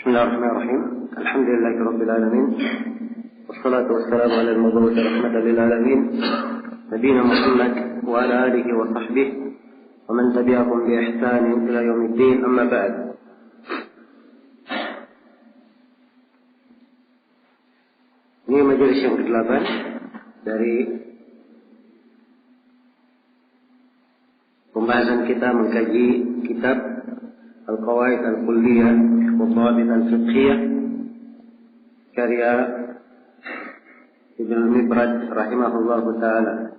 Bismillahirrahmanirrahim. Alhamdulillahirabbil alamin. Wassalatu wassalamu ala al-mab'uts rahmatan lil alamin. Nabiyina Muhammad wa ala alihi wa sahbihi wa man tabi'ahum bi ihsan ila yaumiddin. Amma ba'd. Ini majelis yang ke-8 dari pembahasan kita mengkaji kitab Al-Qawaid Al-Kulliyah wa Dhawabit Al-Fiqhiyah karya Ibnu Al-Mibrad rahimahullahu taala.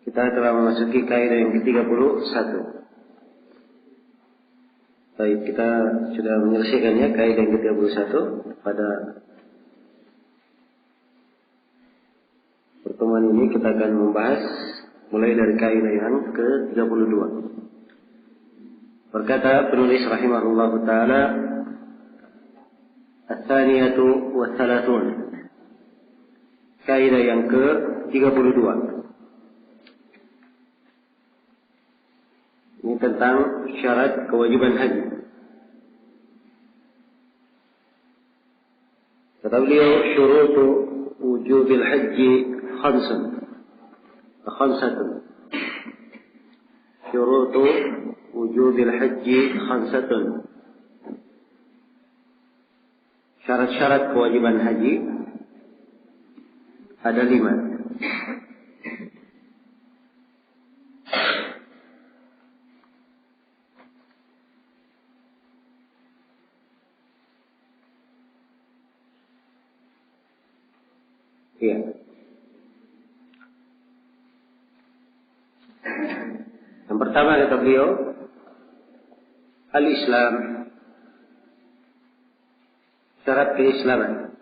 Kita telah memasuki kaidah yang ke-31. Baik, kita sudah menyelesaikannya kaidah yang ke-31 pada pertemuan ini. Kita akan membahas mulai dari kaidah yang ke-32. Berkata penulis rahimahullahu taala, Ats-tsaniyatu wa tsalasun. Kaidah yang ke-32. Ini tentang syarat kewajiban haji. Kata beliau, syurutu wujubil haji khamsatun. Syurutu wujubil haji khamsatun. Syarat-syarat kewajiban haji ada 5. Iya. Yang pertama kata beliau, al-Islam, syarat keislaman.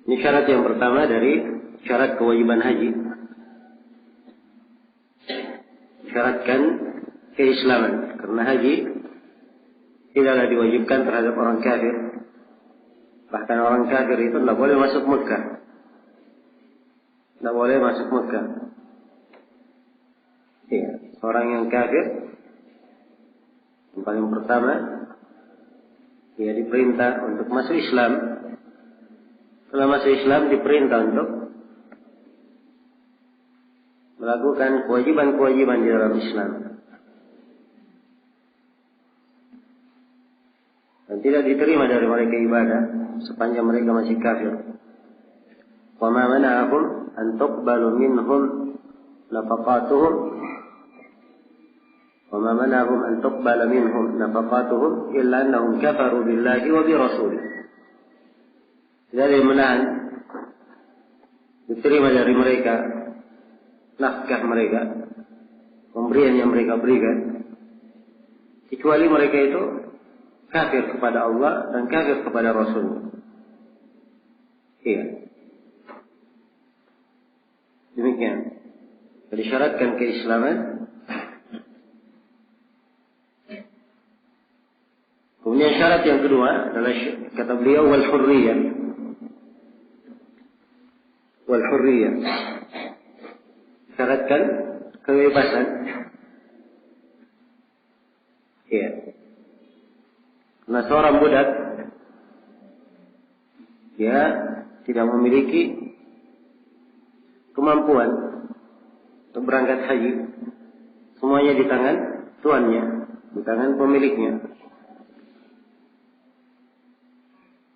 Ini syarat yang pertama dari syarat kewajiban haji. Syaratkan keislaman, karena haji tidaklah diwajibkan terhadap orang kafir. Bahkan orang kafir itu tidak boleh masuk Mekah. Tidak boleh masuk Mekah. Ya, orang yang kafir yang paling pertama dia diperintah untuk masuk Islam. Setelah masuk Islam diperintah untuk melakukan kewajiban-kewajiban di dalam Islam. Dan tidak diterima dari mereka ibadah sepanjang mereka masih kafir. Wa ma mana'ahum an tuqbalu minhum nafaqatuhum wa ma mana'ahum an tuqbala minhum nafaqatuhum illa annahum kafaru billahi wa bi rasulih. Tidak ada yang menahan diterima dari mereka nafkah mereka, pemberian yang mereka berikan, kecuali mereka itu kafir kepada Allah dan kafir kepada Rasul. Iya. Demikian. Disyaratkan keislaman. Kemudian syarat yang kedua adalah kata beliau wal hurriyah. Wal hurriyah. Syaratkan kebebasan. Iya. Karena seorang budak dia tidak memiliki kemampuan untuk berangkat haji. Semuanya di tangan tuannya, di tangan pemiliknya.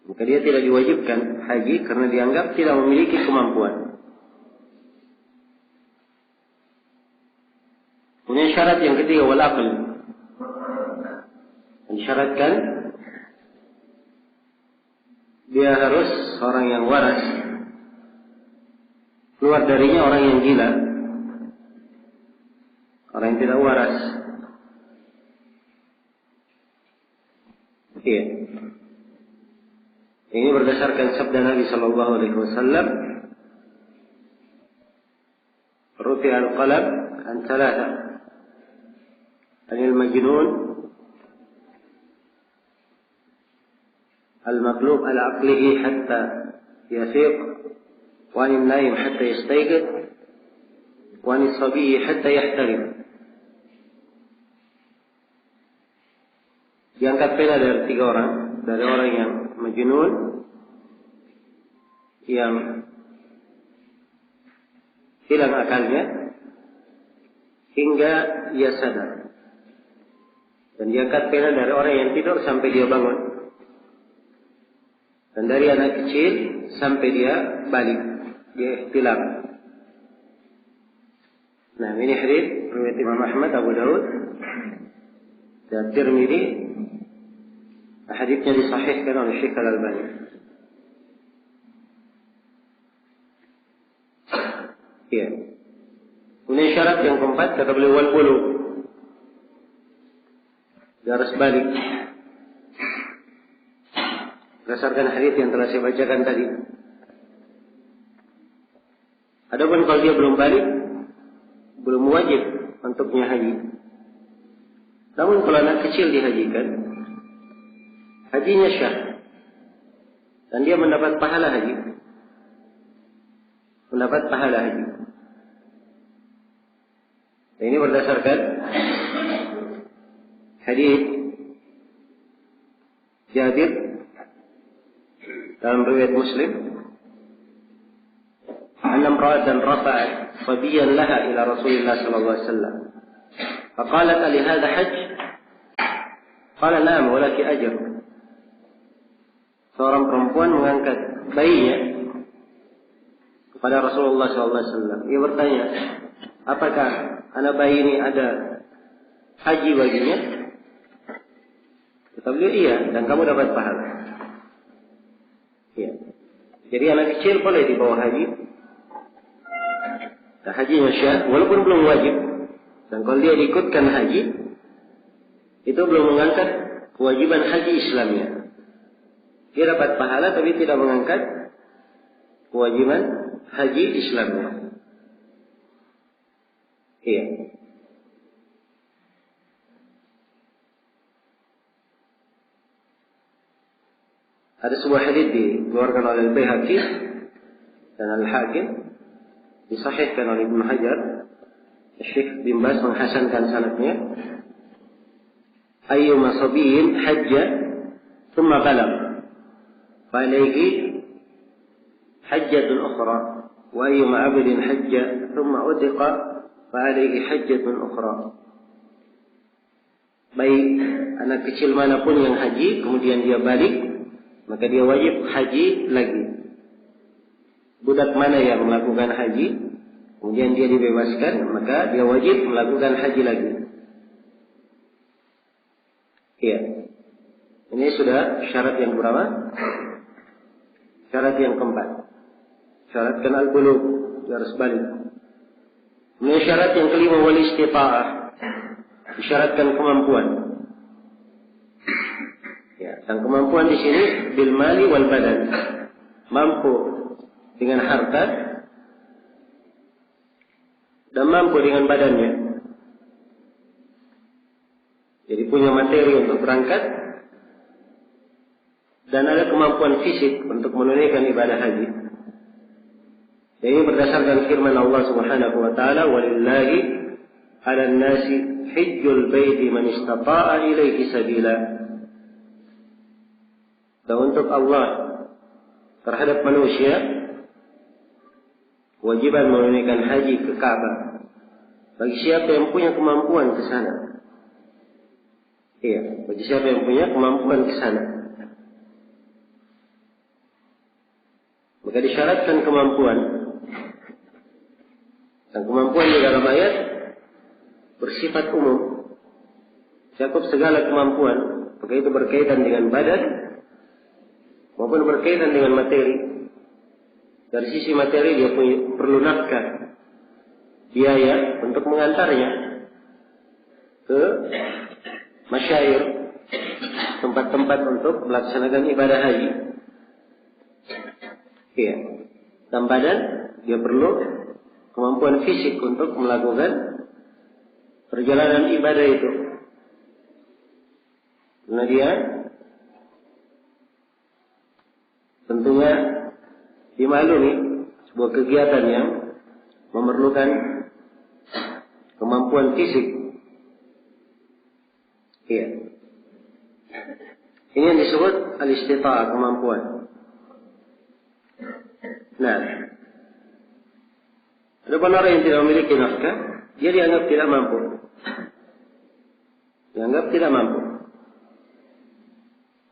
Maka dia tidak diwajibkan haji karena dianggap tidak memiliki kemampuan. Kemudian syarat yang ketiga wal aql. Disyaratkan dia harus orang yang waras. Keluar darinya orang yang gila, orang yang tidak waras. Iya. Ini berdasarkan sabda Nabi sallallahu alaihi wasallam, "Rufi'a al-qalam an thalatha, anil majnun, al-maqlub ala aqlihi hatta yafiq, wa 'anil naim hatta yastayqid, wa 'anis sabiyyi hatta yahtalim. Diangkat pena dari 3 orang, dari orang yang majnun, yang hilang akalnya hingga ia sadar. Dan diangkat pena dari orang yang tidur sampai dia bangun. Dan dari anak kecil sampai dia balik, dia ihtilam. Nah, ini hadis riwayat Imam Ahmad, Abu Daud, dan Tirmidzi. Hadisnya disahihkan oleh Syekh Al-Albani. Iya. Kemudian syarat yang keempat kata beliau wal bulu. Dia harus balik. Berdasarkan hadis yang telah saya bacakan tadi. Adapun kalau dia belum balik, belum wajib untuknya haji. Namun kalau anak kecil dihajikan, hajinya syah. Dan dia mendapat pahala haji. Mendapat pahala haji. Dan ini berdasarkan hadis Jabir dalam riwayat Muslim, anna imra'atan rafa'at sabiyan laha ila Rasulillah sallallahu alaihi wasallam. Faqalat li hadha hajj? Qala na'am wa laki ajr. Seorang perempuan mengangkat bayinya kepada Rasulullah sallallahu alaihi wasallam. Ia bertanya, apakah anak bayi ini ada haji baginya? Kata beliau, iya, dan kamu dapat pahala. Iya. Jadi anak kecil boleh dibawa haji. Dan hajinya syah, walaupun belum wajib. Dan kalau dia diikutkan haji, itu belum mengangkat kewajiban haji Islamnya. Dia dapat pahala tapi tidak mengangkat kewajiban haji Islamnya. Iya. Ada sebuah hadis dikeluarkan oleh Al-Baihaqi dan Al-Hakim, disahihkan oleh Ibnu Hajar. Syekh bin Baz menghasankan sanadnya. Ayyuma sabiyyin hajja thumma balagh fa alayhi hajjatun ukhra wa ayyuma 'abdin hajja thumma udhiqa fa alayhi hajjatun ukhra. Baik anak kecil manapun yang haji kemudian dia balik, maka dia wajib haji lagi. Budak mana yang melakukan haji kemudian dia dibebaskan, maka dia wajib melakukan haji lagi. Iya. Ini sudah syarat yang berapa? Syarat yang keempat. Syaratkan al-bulugh, dia harus balik. Ini syarat yang kelima, wal istita'ah. Disyaratkan kemampuan. Ya, dan kemampuan di sini bil mali wal badan. Mampu dengan harta dan mampu dengan badannya. Jadi punya materi untuk berangkat dan ada kemampuan fisik untuk menunaikan ibadah haji. Dan ini berdasarkan firman Allah Subhanahu wa taala, "Walillahi 'alan nasi hajjul baiti man istata'a ilaihi sabila." Dan untuk Allah terhadap manusia kewajiban menunaikan haji ke Ka'bah bagi siapa yang punya kemampuan ke sana. Iya, bagi siapa yang punya kemampuan ke sana. Maka disyaratkan kemampuan. Dan kemampuan di dalam ayat bersifat umum, cakup segala kemampuan, maka itu berkaitan dengan badan maupun berkaitan dengan materi. Dari sisi materi dia perlu nafkah, biaya untuk mengantarnya ke masyair, tempat-tempat untuk melaksanakan ibadah haji. Iya. Dan badan dia perlu kemampuan fisik untuk melakukan perjalanan ibadah itu. Karena dia tentunya dimaklumi sebuah kegiatan yang memerlukan kemampuan fisik. Iya. Ini yang disebut al-istita'ah, kemampuan. Nah, ada orang yang tidak memiliki nafkah, dia dianggap tidak mampu. Dianggap tidak mampu.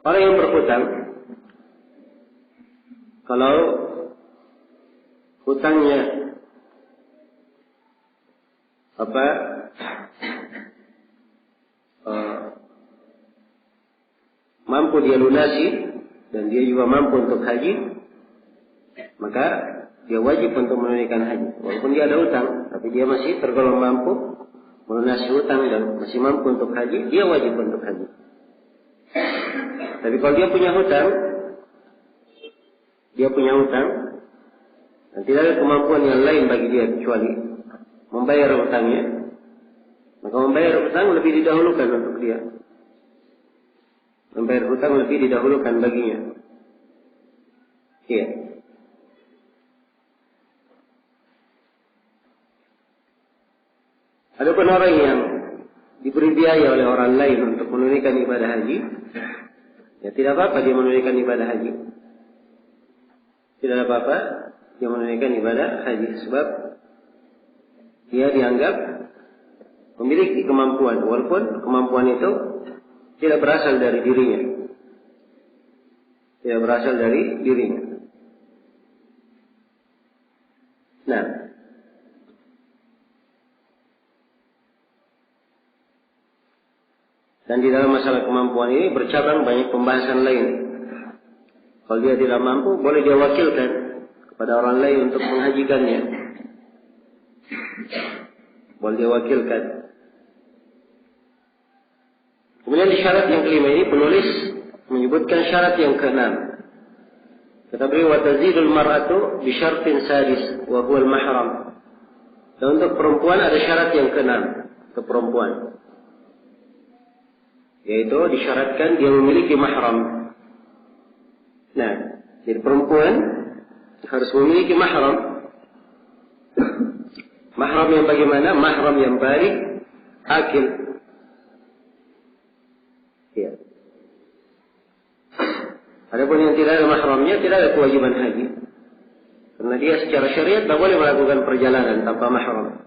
Orang yang berhutang, kalau hutangnya mampu dia lunasi dan dia juga mampu untuk haji, maka dia wajib untuk menunaikan haji. Walaupun dia ada hutang, tapi dia masih tergolong mampu melunasi hutang dan masih mampu untuk haji, dia wajib untuk haji. Tapi kalau dia punya hutang dan tidak ada kemampuan yang lain bagi dia kecuali membayar hutangnya, maka membayar hutang lebih didahulukan untuk dia. Membayar hutang lebih didahulukan baginya. Iya. Adapun orang yang diberi biaya oleh orang lain untuk menunaikan ibadah haji, ya tidak apa-apa dia menunaikan ibadah haji. Tidak apa-apa dia menunaikan ibadah haji, sebab dia dianggap memiliki kemampuan, walaupun kemampuan itu tidak berasal dari dirinya. Tidak berasal dari dirinya. Nah, dan di dalam masalah kemampuan ini bercabang banyak pembahasan lain. Kalau dia tidak mampu, boleh dia wakilkan kepada orang lain untuk menghajikannya. Boleh dia wakilkan. Kemudian di syarat yang kelima ini penulis menyebutkan syarat yang keenam. Kata beliau, wa tazidul mar'atu bi syartin sadis wa huwa al-mahram. Dan untuk perempuan ada syarat yang keenam untuk perempuan, yaitu disyaratkan dia memiliki mahram. Nah, jadi perempuan harus memiliki mahram. Mahram yang bagaimana? Mahram yang baligh, akil. Ya. Adapun yang tidak ada mahramnya, tidak ada kewajiban haji. Karena dia secara syariat tidak boleh melakukan perjalanan tanpa mahram.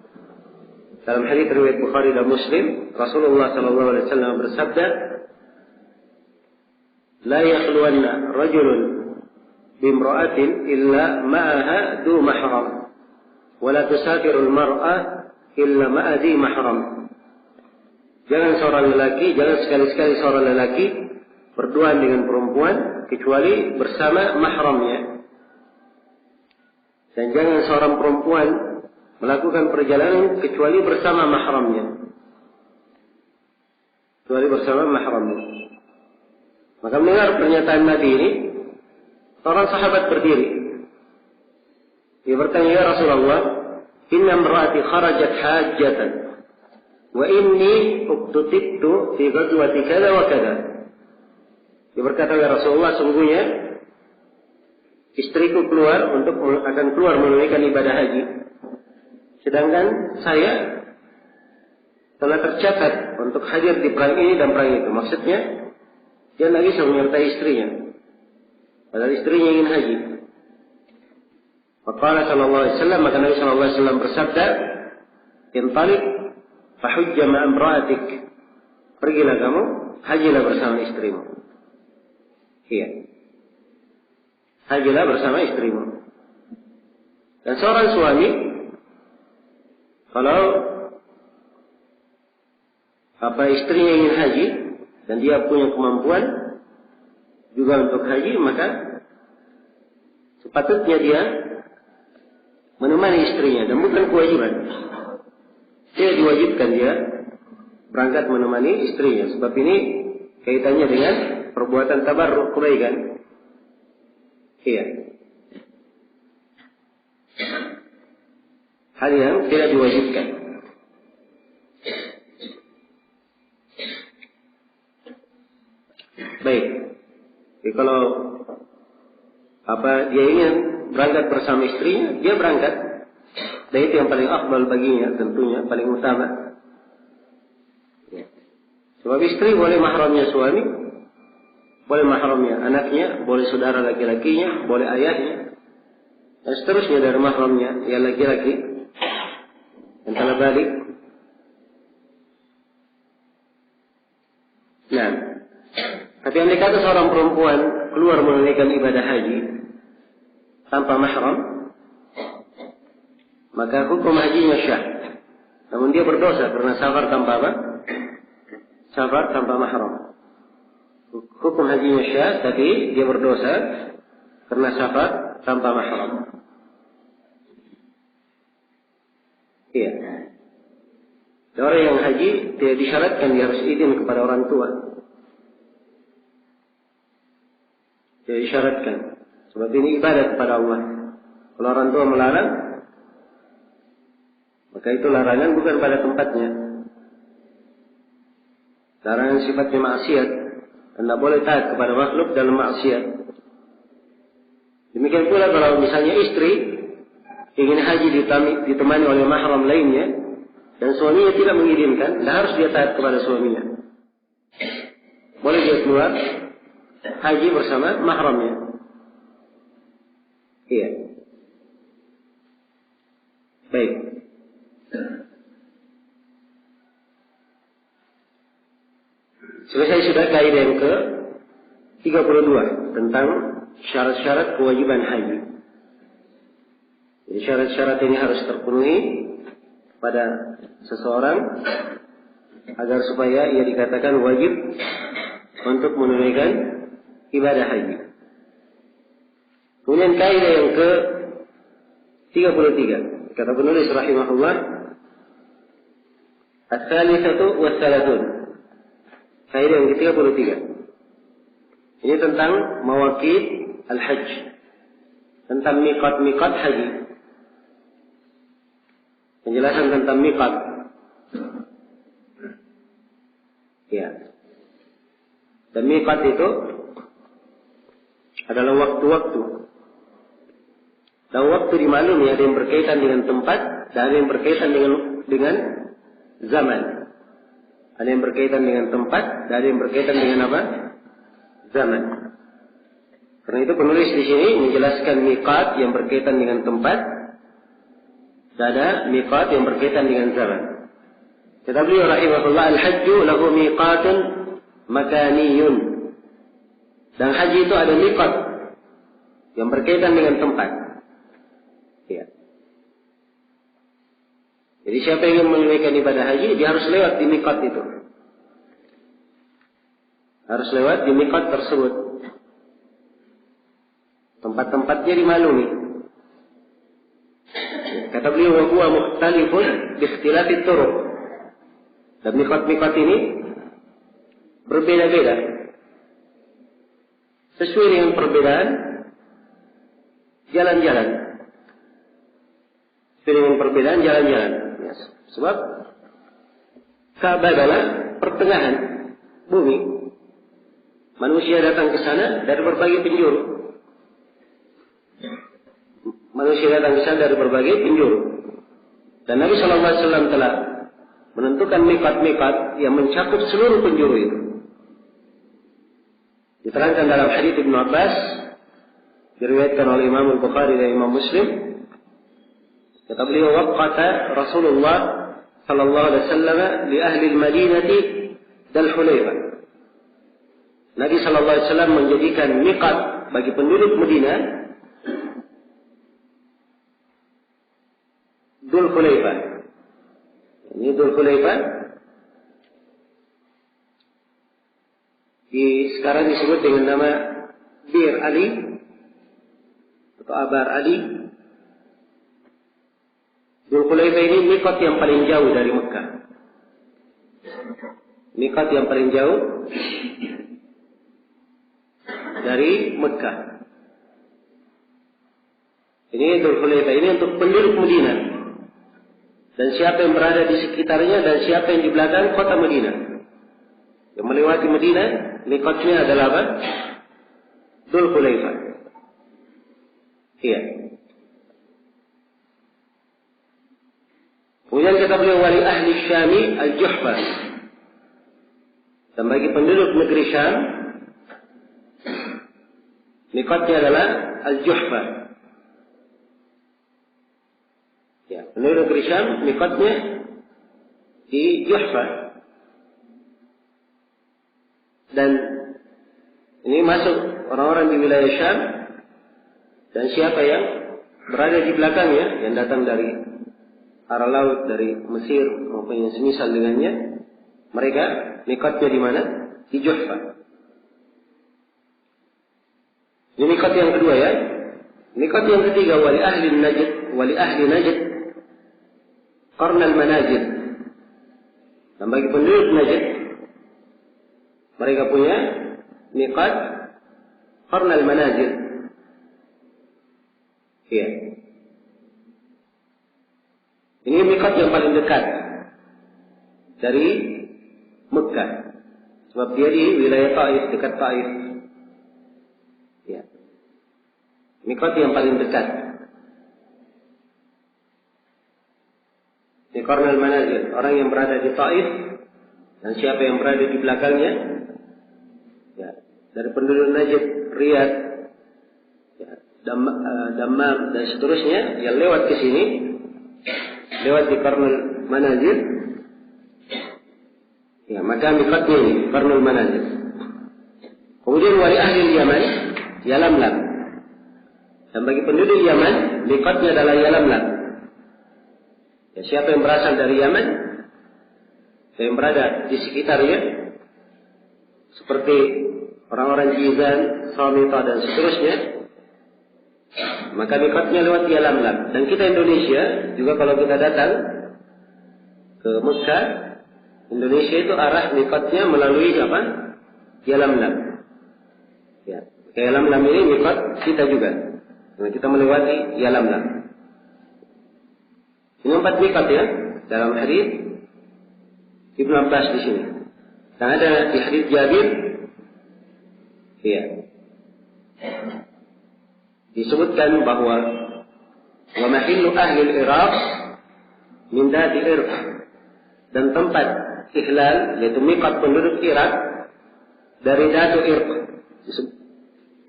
Dalam hadis riwayat Bukhari dan Muslim, Rasulullah sallallahu alaihi wasallam bersabda, "La yakhluwanna rajulun bimra'atin illa ma'aha du mahram, wa la tusafiru al-mar'ah illa ma'a dhi mahram." Jangan sekali-sekali seorang lelaki berduaan dengan perempuan kecuali bersama mahramnya. Dan jangan seorang perempuan melakukan perjalanan kecuali bersama mahramnya. Maka mendengar pernyataan Nabi ini, seorang sahabat berdiri. Dia bertanya, "Ya Rasulullah, inna imra'ati kharajat hajjatan wa inni uqtutibtu fi ghazwati kada wa kada." Dia berkata, "Ya Rasulullah, sungguhnya istriku akan keluar menunaikan ibadah haji. Sedangkan saya telah tercatat untuk hadir di perang ini dan perang itu." Maksudnya, dia tidak bisa menyertai istrinya, padahal istrinya ingin haji. Maka sallallahu alaihi wasallam, maka Nabi sallallahu alaihi wasallam bersabda, "Intaliq fahujja ma'a imra'atik." Pergilah kamu, hajilah bersama istrimu. Iya. Hajilah bersama istrimu. Dan seorang suami, kalau istrinya ingin haji dan dia punya kemampuan juga untuk haji, maka sepatutnya dia menemani istrinya, dan bukan kewajiban. Dia diwajibkan dia berangkat menemani istrinya, sebab ini kaitannya dengan perbuatan tabarruk, kebaikan. Iya. Hal yang tidak diwajibkan. Baik. Jadi kalau dia ingin berangkat bersama istrinya, dia berangkat. Dan itu yang paling afdal baginya, tentunya paling utama. Sebab istri boleh mahramnya suami, boleh mahramnya anaknya, boleh saudara laki-lakinya, boleh ayahnya, dan seterusnya dari mahramnya yang laki-laki yang telah balik. Nah, tapi andai kata seorang perempuan keluar menunaikan ibadah haji tanpa mahram, maka hukum hajinya syah. Namun dia berdosa karena safar tanpa apa? Safar tanpa mahram. Hukum hajinya syah, tapi dia berdosa karena safar tanpa mahram. Iya. Orang yang haji tidak disyaratkan dia harus izin kepada orang tua. Tidak disyaratkan. Sebab ini ibadah kepada Allah. Kalau orang tua melarang, maka itu larangan bukan pada tempatnya. Larangan sifatnya maksiat. Anda boleh taat kepada makhluk dalam maksiat. Demikian pula kalau misalnya istri ingin haji ditemani oleh mahram lainnya, dan suaminya tidak mengizinkan, dan harus dia taat kepada suaminya. Boleh dia keluar haji bersama mahramnya. Iya. Baik. Selesai sudah kaidah yang ke-32 tentang syarat-syarat kewajiban haji. Jadi syarat-syarat ini harus terpenuhi pada seseorang agar supaya ia dikatakan wajib untuk menunaikan ibadah haji. Kemudian kaidah yang ke-33 kata penulis rahimahullah, Ats-Tsalitsatu was-Tsalasun. Kaidah yang ke-33. Ini tentang mawaqit al-hajj, tentang miqat-miqat haji. Penjelasan tentang miqat. Ya. Dan miqat itu adalah waktu-waktu. Dan waktu dimaklumi ada yang berkaitan dengan tempat, dan ada yang berkaitan dengan zaman. Ada yang berkaitan dengan tempat, dan ada yang berkaitan dengan apa? Zaman. Karena itu penulis di sini menjelaskan miqat yang berkaitan dengan tempat, dan ada miqat yang berkaitan dengan zaman. Kata beliau rahimahullah, al-hajju lahu miqatun makaniyun. Dan haji itu ada miqat yang berkaitan dengan tempat. Ya. Jadi siapa yang ingin menunaikan ibadah haji, dia harus lewat di miqat itu. Harus lewat di miqat tersebut. Tempat-tempatnya dimaklumi. Kata beliau, wa huwa mukhtalifun bi ikhtilafit turuq. Dan miqat-miqat ini berbeda-beda sesuai dengan perbedaan jalan-jalan. Sesuai dengan perbedaan jalan-jalan. Sebab Ka'bah adalah pertengahan bumi. Manusia datang ke sana dari berbagai penjuru. Manusia datang ke sana dari berbagai penjuru. Dan Nabi SAW telah menentukan miqat-miqat yang mencakup seluruh penjuru itu. Diterangkan dalam hadits Ibnu Abbas, diriwayatkan oleh Imam Al-Bukhari dan Imam Muslim. Kata beliau, waqata Rasulullah sallallahu alaihi wasallam li ahli al-Madinati Dzul Hulaifah. Nabi sallallahu alaihi wasallam menjadikan miqat bagi penduduk Madinah Dzul Hulaifah. Ini Dzul Hulaifah sekarang disebut dengan nama Bir Ali atau Abar Ali. Dzul Hulaifah ini miqat yang paling jauh dari Mekah. Miqat yang paling jauh dari Mekah. Ini Dzul Hulaifah ini untuk penduduk Madinah. Dan siapa yang berada di sekitarnya dan siapa yang di belakang kota Madinah. Yang melewati Madinah, miqatnya adalah apa? Dzul Hulaifah. Iya. Kemudian kata beliau wali ahli Syami al-Juhfa. Dan bagi penduduk negeri Syam, miqatnya adalah al-Juhfa. Ya, penduduk negeri Syam miqatnya di Juhfa. Dan ini masuk orang-orang di wilayah Syam dan siapa yang berada di belakangnya yang datang dari arah laut, dari Mesir maupun yang semisal dengannya, mereka miqatnya di mana? Di Juhfa. Ini miqat yang kedua ya. Miqat yang ketiga wali ahli Najd qarn al-manazil. Dan bagi penduduk Najd mereka punya miqat qarn al-manazil. Iya. Ini miqat yang paling dekat dari Mekah. Sebab dia di wilayah Taif, dekat Taif. Ya. Miqat yang paling dekat. Di qarn al-manazil, orang yang berada di Taif dan siapa yang berada di belakangnya. Ya, dari penduduk Najd, Riyadh, ya, Dammam dan seterusnya yang lewat ke sini, lewat di Qarnul Manazil, ya, maka miqatnya ini Qarnul Manazil. Kemudian wali ahli Yaman, Yalamlam. Dan bagi penduduk Yaman, miqatnya adalah Yalamlam. Ya, siapa yang berasal dari Yaman, yang berada di sekitarnya, seperti orang-orang Jizan, Samitah dan seterusnya, maka miqatnya lewat Yalamlam. Dan kita Indonesia juga kalau kita datang ke Mekah, Indonesia itu arah miqatnya melalui apa? Yalamlam. Ya, Yalamlam ini miqat kita juga. Nah, kita melewati Yalamlam. Ini 4 miqat ya dalam hadis Ibnu Abbas di sini. Dan ada di hadis Jabir, ya, disebutkan bahwa wa mahillu ahli al-Iraq min dati Irq, dan tempat ihlal yaitu miqat penduduk Irak dari Datu Irq,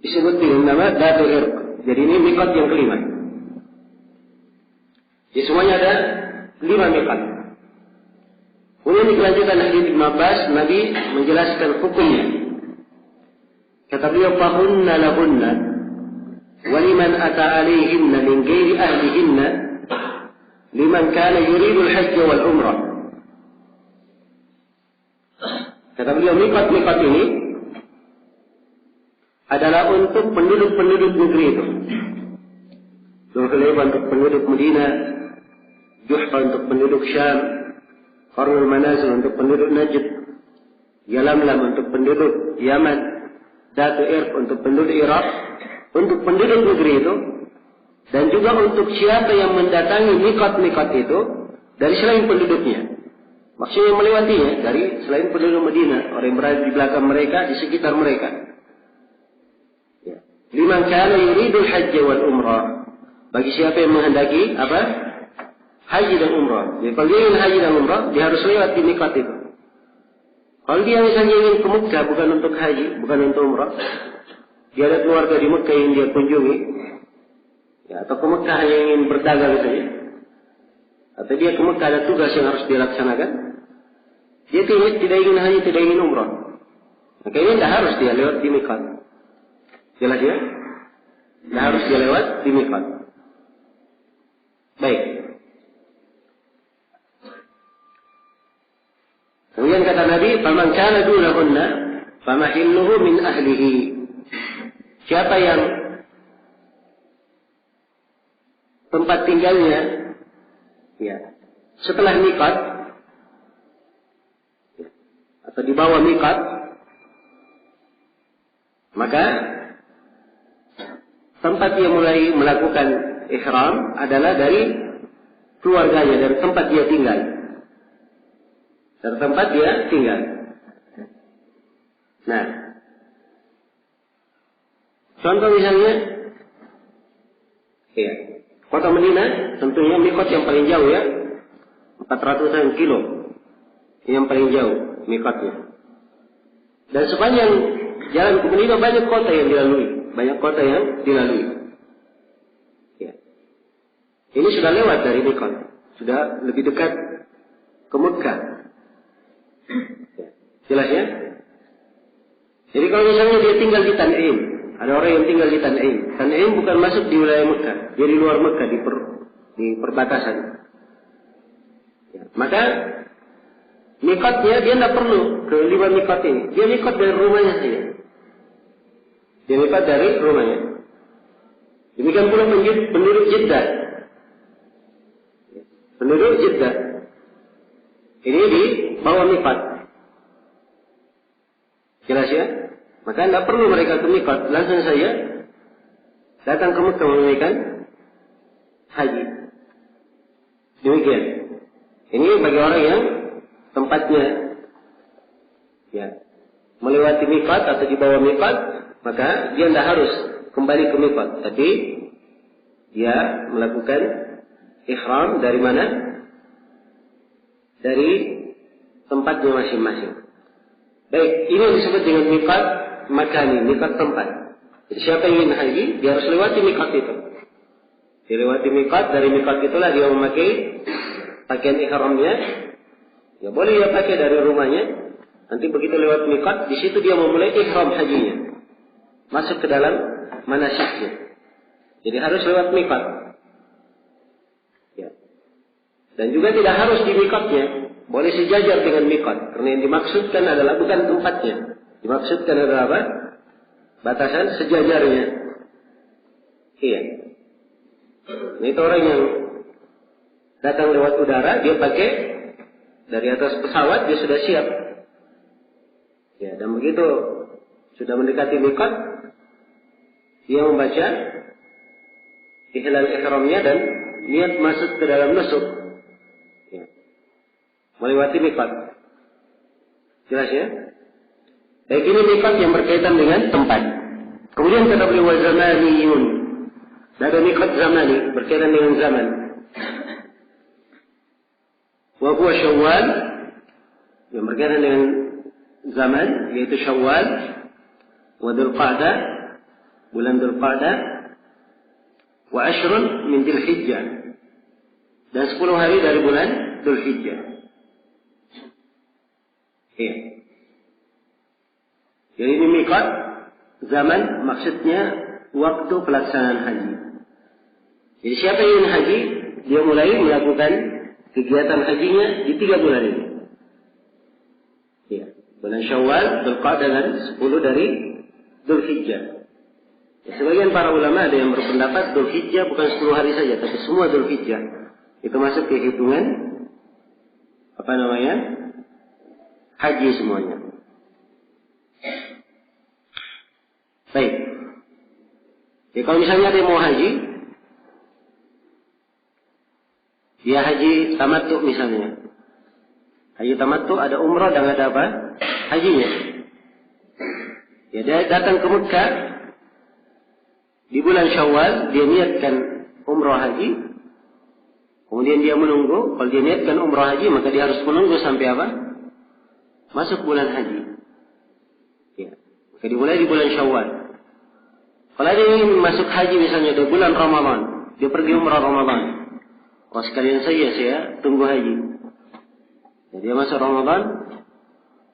disebut dengan nama Datu Irq. Jadi ini miqat yang kelima. Di semuanya ada 5 miqat. Kemudian dilanjutkan hadis Ibnu Abbas, Nabi menjelaskan hukumnya. Kata beliau, fahunna lahunna waliman ata alaihinna min ghairi ahlihinna liman kana yuridu al-hajj wal umrah. Kata beliau, miqat-miqat ini adalah untuk penduduk-penduduk negeri itu. Dzulhulayfa untuk penduduk Madinah, Juhfa untuk penduduk Syam, Qarnul Manazil untuk penduduk Najd, Yalamlam untuk penduduk Yaman, Datu Irq untuk penduduk Irak, untuk penduduk negeri itu, dan juga untuk siapa yang mendatangi miqat-miqat itu dari selain penduduknya. Maksudnya yang melewatinya dari selain penduduk Madinah, orang yang berada di belakang mereka, di sekitar mereka. Ya. Liman kana yuridul hajj wal umrah. Bagi siapa yang menghendaki apa? Haji dan umrah. Jadi kalau dia ingin haji dan umrah, dia harus lewat di miqat itu. Kalau dia misalnya ingin ke Mekah bukan untuk haji, bukan untuk umrah, dia ada keluarga di Mekah yang dia kunjungi, ya, atau ke Mekah hanya ingin berdagang saja, atau dia ke Mekah ada tugas yang harus dilaksanakan, dia tidak ingin haji, tidak ingin umrah, maka ini tidak harus dia lewat di miqat. Jelas ya? Tidak harus dia lewat di miqat. Baik. Kemudian kata Nabi, "Faman kana dunahunna famahilluhu min ahlihi." Siapa yang tempat tinggalnya ya setelah miqat atau di bawah miqat, maka tempat dia mulai melakukan ihram adalah dari keluarganya, dari tempat dia tinggal. Dari tempat dia tinggal. Nah, contoh misalnya, ya, kota Madinah tentunya miqat yang paling jauh ya, 400-an kilo. Ini yang paling jauh mikotnya. Dan sepanjang jalan ke Madinah banyak kota yang dilalui. Banyak kota yang dilalui. Ya. Ini sudah lewat dari mikot. Sudah lebih dekat ke Mekah. Ya. Jelas ya? Jadi kalau misalnya dia tinggal di Tan'im, ada orang yang tinggal di Tan'im. Tan'im bukan masuk di wilayah Mekah, dia di luar Mekah, di perbatasan. Ya. Maka mikotnya dia tidak perlu ke 5 mikot ini. Dia mikot dari rumahnya saja. Dia mikot dari rumahnya. Demikian pula penduduk Jeddah. Penduduk Jeddah ini di bawah mikot. Jelas ya? Maka tidak perlu mereka ke mikot. Langsung saja datang ke Mekah menunaikan haji. Demikian. Ini bagi orang yang tempatnya ya melewati mikot atau di bawah mikot, maka dia tidak harus kembali ke mikot, tapi dia melakukan ihram dari mana? Dari tempatnya masing-masing. Baik, ini disebut dengan mikot makani, mikot tempat. Jadi siapa yang ingin haji, dia harus lewati mikot itu. Dia lewati mikot, dari mikot itulah dia memakai pakaian ihramnya. Ya boleh dia pakai dari rumahnya. Nanti begitu lewat mikot, di situ dia memulai ihram hajinya. Masuk ke dalam manasiknya. Jadi harus lewat mikot. Ya. Dan juga tidak harus di mikotnya. Boleh sejajar dengan mikot. Karena yang dimaksudkan adalah bukan tempatnya. Dimaksudkan adalah apa? Batasan sejajarnya. Iya. Ini itu orang yang datang lewat udara, dia pakai dari atas pesawat, dia sudah siap. Ya, dan begitu sudah mendekati mikot, dia membaca ihlal ihramnya dan niat masuk ke dalam nusuk. Ya. Melewati mikot. Jelas ya? Baik, ini mikot yang berkaitan dengan tempat. Kemudian kata beliau zamaniyun. Ada mikot zamani, berkaitan dengan zaman. Wa huwa Syawal, yang berkaitan dengan zaman, yaitu Syawal, wa Dzulqa'dah, bulan Dzulqa'dah, wa ashrun min Dzulhijjah, dan 10 hari dari bulan Dzulhijjah. Iya. Jadi ini mikot zaman, maksudnya waktu pelaksanaan haji. Jadi siapa yang ingin haji, dia mulai melakukan kegiatan hajinya di 3 bulan ini. Ya, bulan Syawal, Dzulqa'dah dan 10 dari Dzulhijjah. Ya, sebagian para ulama ada yang berpendapat Dzulhijjah bukan 10 hari saja, tapi semua Dzulhijjah. Itu masuk ke hitungan haji semuanya. Baik. Jadi kalau misalnya ada yang mau haji, dia haji tamattu misalnya. Haji tamattu ada umrah dan ada apa? Hajinya. Ya, dia datang ke Mekah di bulan Syawal, dia niatkan umrah haji. Kemudian dia menunggu, kalau dia niatkan umrah haji, maka dia harus menunggu sampai apa? Masuk bulan haji. Ya. Maka dimulai di bulan Syawal. Kalau ada yang ingin masuk haji misalnya di bulan Ramadan, dia pergi umrah Ramadan. Oh, sekalian saya tunggu haji. Jadi dia masuk Ramadan,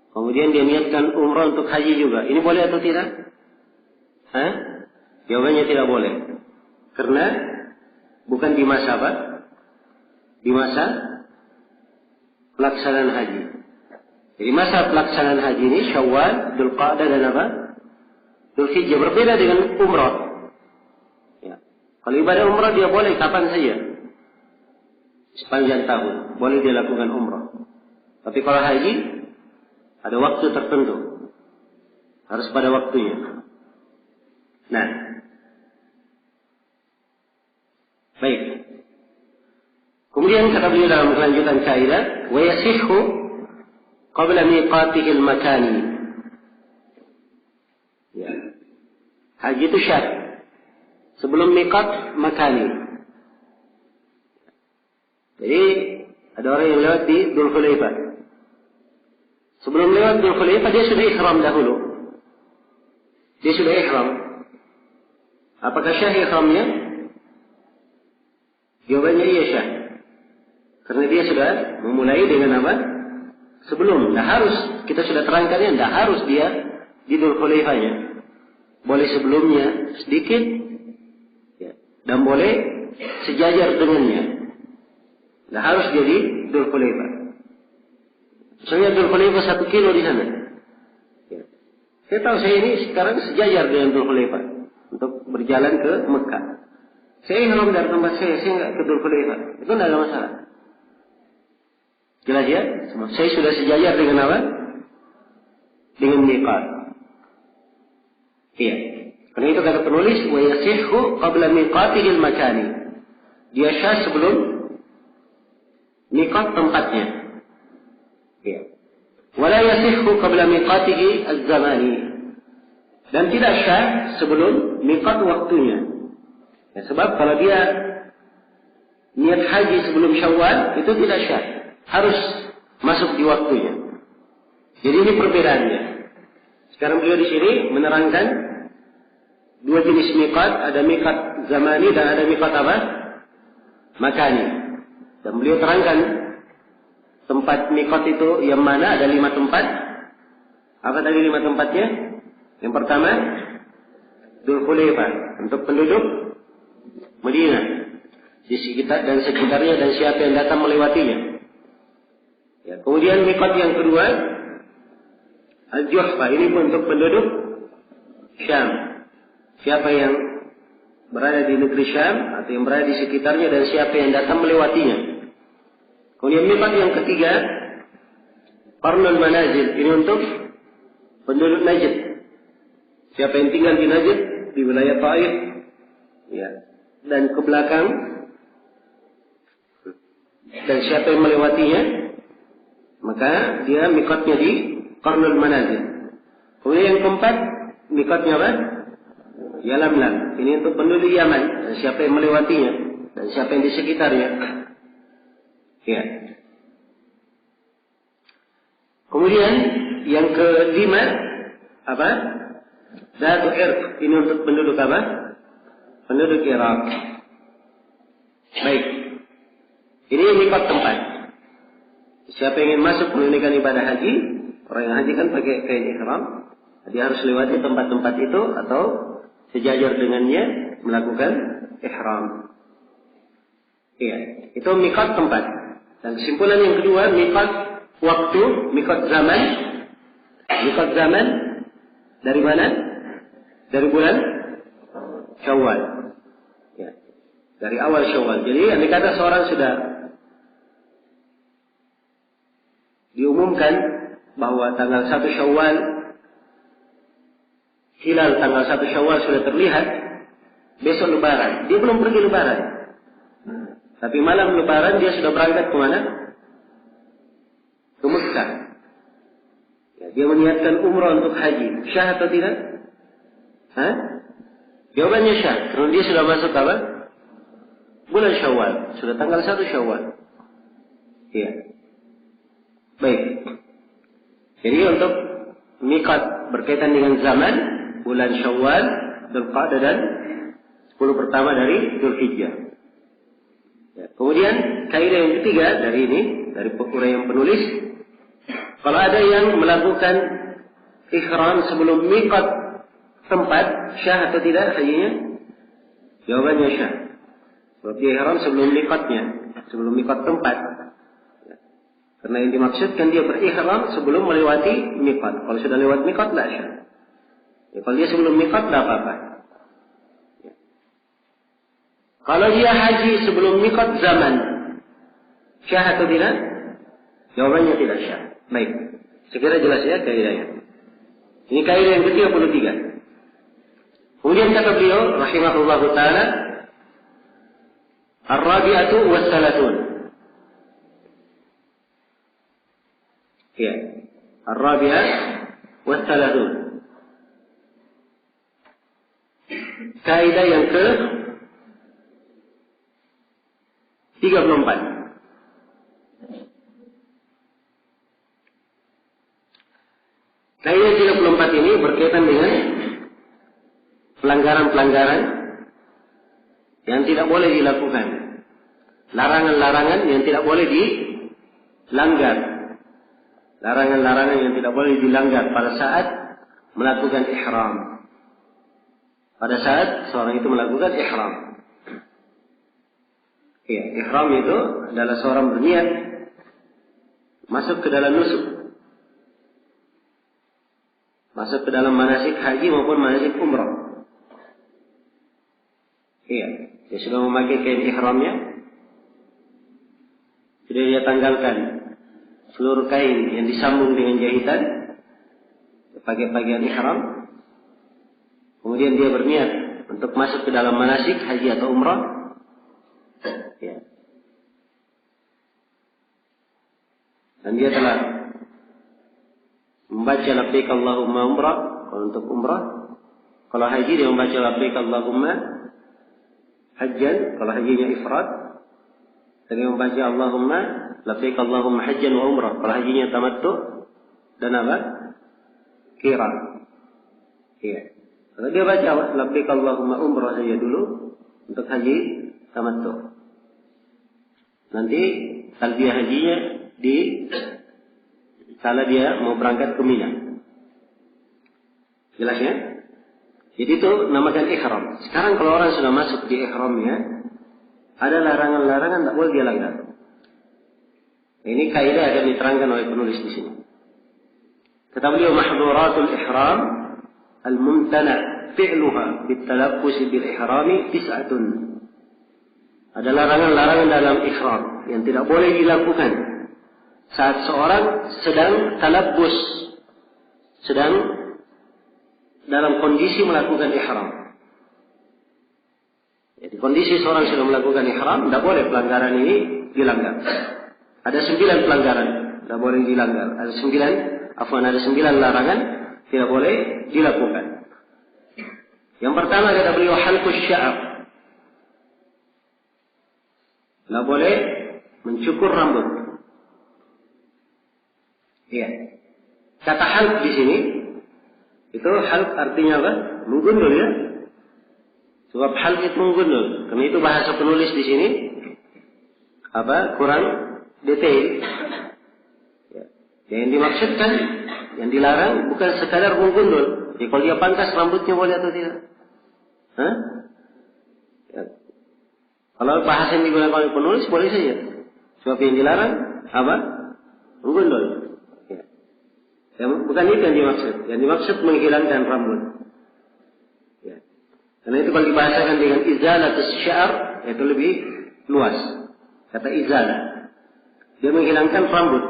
kemudian dia niatkan umrah untuk haji juga. Ini boleh atau tidak? Jawabannya tidak boleh. Karena bukan di masa apa? Di masa pelaksanaan haji. Jadi masa pelaksanaan haji ini Syawal, Dzulqa'dah dan apa? Dzulhijjah, berbeda dengan umrah. Ya. Kalau ibadah umrah dia boleh kapan saja. Sepanjang tahun boleh dia lakukan umrah. Tapi kalau haji ada waktu tertentu, harus pada waktunya. Nah, baik. Kemudian kata beliau dalam kelanjutan kaidah, wa yasihhu qabla miqatihi al-makani. Ya. Haji itu syarat sebelum miqat makani. Jadi Ada orang yang lewat di Dzul Hulaifah. Sebelum lewat Dzul Hulaifah dia sudah ihram dahulu. Dia sudah ihram. Apakah syah ihramnya? Jawabannya iya syah. Karena dia sudah memulai dengan apa? Sebelum. Tidak harus. Kita sudah terangkannya. Tidak harus dia di Dzul Hulaifahnya. Boleh sebelumnya sedikit. Ya. Dan boleh sejajar dengannya. Tidak harus jadi Dzul Hulaifah. Misalnya Dzul Hulaifah 1 kilo di sana. Ya. Saya tahu saya ini sekarang sejajar dengan Dzul Hulaifah. Untuk berjalan ke Mekah. Saya ihram dari tempat saya nggak ke Dzul Hulaifah. Itu tidak ada masalah. Jelas ya? Saya sudah sejajar dengan apa? Dengan miqat. Iya. Karena itu kata penulis, wa yasihhu qabla miqatihil makani. Dia syah sebelum miqat tempatnya. Iya. Wa la yasihhu qabla miqatihi az-zamani. Dan tidak syah sebelum miqat waktunya. Ya, sebab kalau dia niat haji sebelum Syawal itu tidak syah. Harus masuk di waktunya. Jadi ini perbedaannya. Sekarang beliau di sini menerangkan dua jenis miqat, ada miqat zamani dan ada miqat apa? Makani. Dan beliau terangkan tempat miqat itu yang mana, ada 5 tempat. Apa tadi 5 tempatnya? Yang pertama, Dzul Hulaifah untuk penduduk Madinah di sekitar dan sekitarnya dan siapa yang datang melewatinya. Ya, kemudian miqat yang kedua Al-Juhfa, ini pun untuk penduduk Syam. Siapa yang berada di negeri Syam atau yang berada di sekitarnya dan siapa yang datang melewatinya. Kemudian miqat yang ketiga Qarnul Manazil, ini untuk penduduk Najd. Siapa yang tinggal di Najd di wilayah Taif, ya, dan ke belakang dan siapa yang melewatinya, maka dia miqatnya di Qarnul Manazil. Kemudian yang keempat, miqatnya apa? Yalamlam. Ini untuk penduduk Yaman dan siapa yang melewatinya dan siapa yang di sekitarnya. Ya. Kemudian yang kelima apa? Dzatu Irq. Ini untuk penduduk apa? Penduduk Irak. Baik. Ini miqat tempat. Siapa yang ingin masuk menunaikan ibadah haji, orang yang haji kan pakai kain ihram, dia harus lewati tempat-tempat itu atau sejajar dengannya melakukan ihram. Iya, itu miqat tempat. Dan kesimpulan yang kedua, miqat waktu, miqat zaman. Miqat zaman dari mana? Dari bulan Syawal. Ya, dari awal Syawal. Jadi andai kata seorang sudah diumumkan bahwa tanggal 1 Syawal, hilal tanggal 1 Syawal sudah terlihat, besok Lebaran. Dia belum pergi Lebaran. Tapi malam Lebaran dia sudah berangkat ke mana? Ke Mekah. Ya, dia meniatkan umrah untuk haji. Syah atau tidak? Hah? Jawabannya syah. Karena dia sudah masuk apa? Bulan Syawal. Sudah tanggal 1 Syawal. Iya. Baik. Jadi untuk miqat berkaitan dengan zaman, bulan Syawal, Dzulqa'dah dan 10 pertama dari Dzulhijjah. Ya, kemudian kaidah yang ketiga dari ini, dari uraian penulis, kalau ada yang melakukan ihram sebelum miqat tempat, syah atau tidak hajinya? Jawabannya syah. Sebab dia ihram sebelum miqatnya, sebelum miqat tempat. Karena yang dimaksudkan dia berihram sebelum melewati miqat. Kalau sudah lewat miqat, tidak syah. Ya, kalau dia sebelum miqat, tidak apa-apa. Ya. Kalau dia haji sebelum miqat zaman, syah atau tidak? Jawabannya tidak syah. Baik. Sekira jelas ya kaidahnya. Ini kaidah yang ke-33. Kemudian kata beliau, rahimahullahu ta'ala, Ar-Rabi'atu was-Salatun. Ya. Ar-Rabi'ah was-Salatun. Kaidah yang ke-34. kalimat ini berkaitan dengan pelanggaran-pelanggaran yang tidak boleh dilakukan. Larangan-larangan yang tidak boleh dilanggar. Larangan-larangan yang tidak boleh dilanggar pada saat melakukan ihram. Pada saat seorang itu melakukan ihram. Ya, ihram itu adalah seorang berniat masuk ke dalam nusuk. Masuk ke dalam manasik haji maupun manasik umrah. Iya, dia sudah memakai kain ihramnya. Sudah dia tanggalkan seluruh kain yang disambung dengan jahitan pakai pakaian ihram. Kemudian dia berniat untuk masuk ke dalam manasik haji atau umrah. Ya. Dan dia telah membaca labbaik Allahumma umrah. Kalau untuk umrah, kalau haji dia membaca labbaik Allahumma hajjan. Kalau hajinya ifrad, dia membaca Allahumma labbaik Allahumma hajjan wa umrah. Kalau hajinya tamattu dan apa? Qiran. Iya. Kalau dia baca labbaik Allahumma umrah saja dulu untuk haji tamattu. Nanti talbiyah hajinya di kala dia mau berangkat ke Mina. Jelas ya? Jadi itu namakan ihram. Sekarang kalau orang sudah masuk di ihramnya, ada larangan-larangan tak boleh dia langgar. Ini kaidah akan diterangkan oleh penulis di sini. Kata beliau, mahdhuratul ihram al-mumtana' fi'luha bitalaffuz bil ihrami tis'atun. Ada larangan-larangan dalam ihram yang tidak boleh dilakukan saat seorang sedang talabbus, sedang dalam kondisi melakukan ihram. Jadi kondisi seorang sedang melakukan ihram, tidak boleh pelanggaran ini dilanggar. Ada 9 pelanggaran, tidak boleh dilanggar. Ada 9 larangan, tidak boleh dilakukan. Yang pertama kata beliau, halqus sya'ar. Tidak boleh mencukur rambut. Iya. Kata halq di sini, itu halq artinya apa? Menggundul ya. Sebab halq itu menggundul. Karena itu bahasa penulis di sini kurang detail. Ya. Yang dimaksudkan, yang dilarang bukan sekadar menggundul. Jadi kalau dia pangkas rambutnya boleh atau tidak? Hah? Ya. Kalau bahasa yang digunakan oleh penulis boleh saja. Sebab yang dilarang apa? Menggundul. Ya. Bukan itu yang dimaksud. Yang dimaksud menghilangkan rambut. Ya. Karena itu kalau dibahasakan dengan izalatus sya'ar, itu lebih luas. Kata izalah. Dia menghilangkan rambut.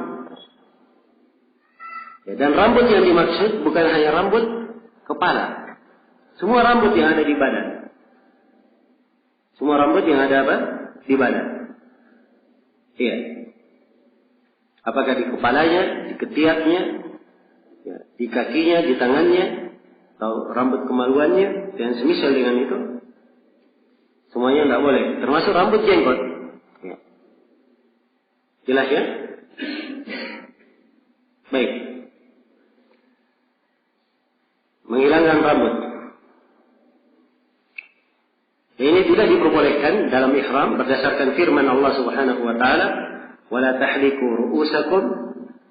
Ya, dan rambut yang dimaksud bukan hanya rambut kepala. Semua rambut yang ada di badan. Semua rambut yang ada apa? Di badan. Iya. Apakah di kepalanya, di ketiaknya, ya, di kakinya, di tangannya, atau rambut kemaluannya, dan semisal dengan itu, semuanya tidak boleh. Termasuk rambut jenggot. Ya. Jelas ya? Baik. Menghilangkan rambut. Ini tidak diperbolehkan dalam ihram berdasarkan firman Allah Subhanahu wa taala, "Wala tahliku ru'usakum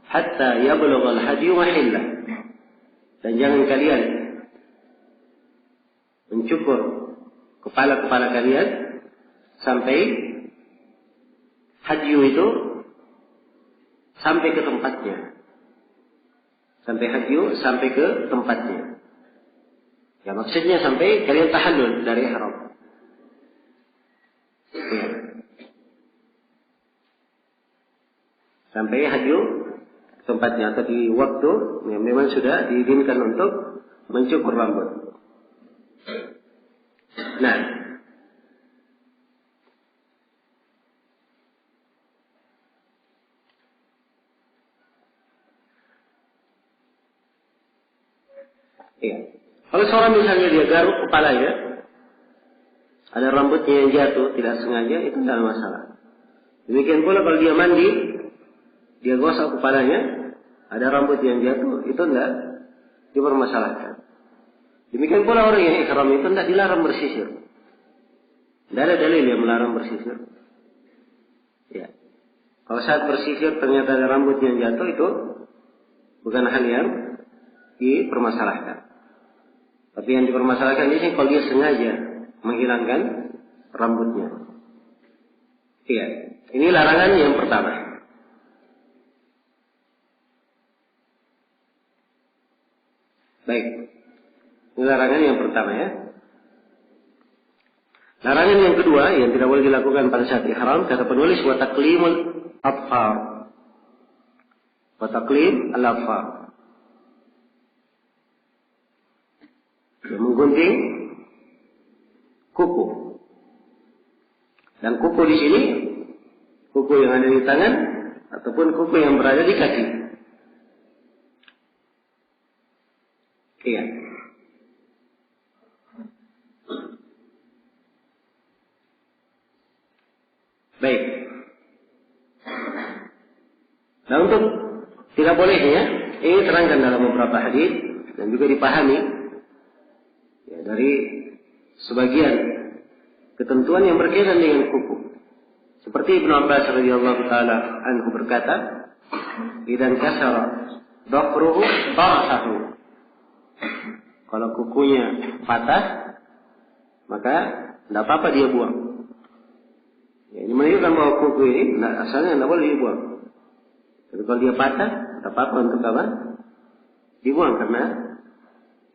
hatta yablughal hadyu mahillah." Dan jangan kalian mencukur kepala-kepala kalian sampai hadyu itu sampai ke tempatnya. Sampai hadyu sampai ke tempatnya. Ya, maksudnya sampai kalian tahallul dari ihram. Ya. Sampai hadyu tempatnya atau di waktu yang memang sudah diizinkan untuk mencukur rambut. Nah, iya. Kalau seorang misalnya dia garuk kepalanya, ada rambutnya yang jatuh tidak sengaja, itu tidak ada masalah. Demikian pula kalau dia mandi, dia gosok kepalanya, ada rambut yang jatuh, itu tidak dipermasalahkan. Demikian pula orang yang ihram itu tidak dilarang bersisir. Tidak ada dalil yang melarang bersisir. Ya. Kalau saat bersisir ternyata ada rambut yang jatuh, itu bukan hal yang dipermasalahkan. Tapi yang dipermasalahkan di sini kalau dia sengaja menghilangkan rambutnya. Iya. Ini larangan yang pertama. Baik. Ini larangan yang pertama ya. Larangan yang kedua yang tidak boleh dilakukan pada saat ihram, kata penulis, wa taqlimul adfar. Wa taqlim al-adfar. Menggunting kuku. Dan kuku di sini, kuku yang ada di tangan ataupun kuku yang berada di kaki. Iya. Baik. Nah, untuk tidak bolehnya, ini terangkan dalam beberapa hadis dan juga dipahami ya, dari sebagian ketentuan yang berkaitan dengan kuku. Seperti Ibnu Abbas radhiyallahu taala anhu berkata, "Idan kasara dhahruhu tarasahu." Kalau kukunya patah, maka tidak apa-apa dia buang. Ya, ini menunjukkan bahwa kuku ini asalnya tidak boleh dibuang. Tapi kalau dia patah, tidak apa-apa untuk apa? Dibuang karena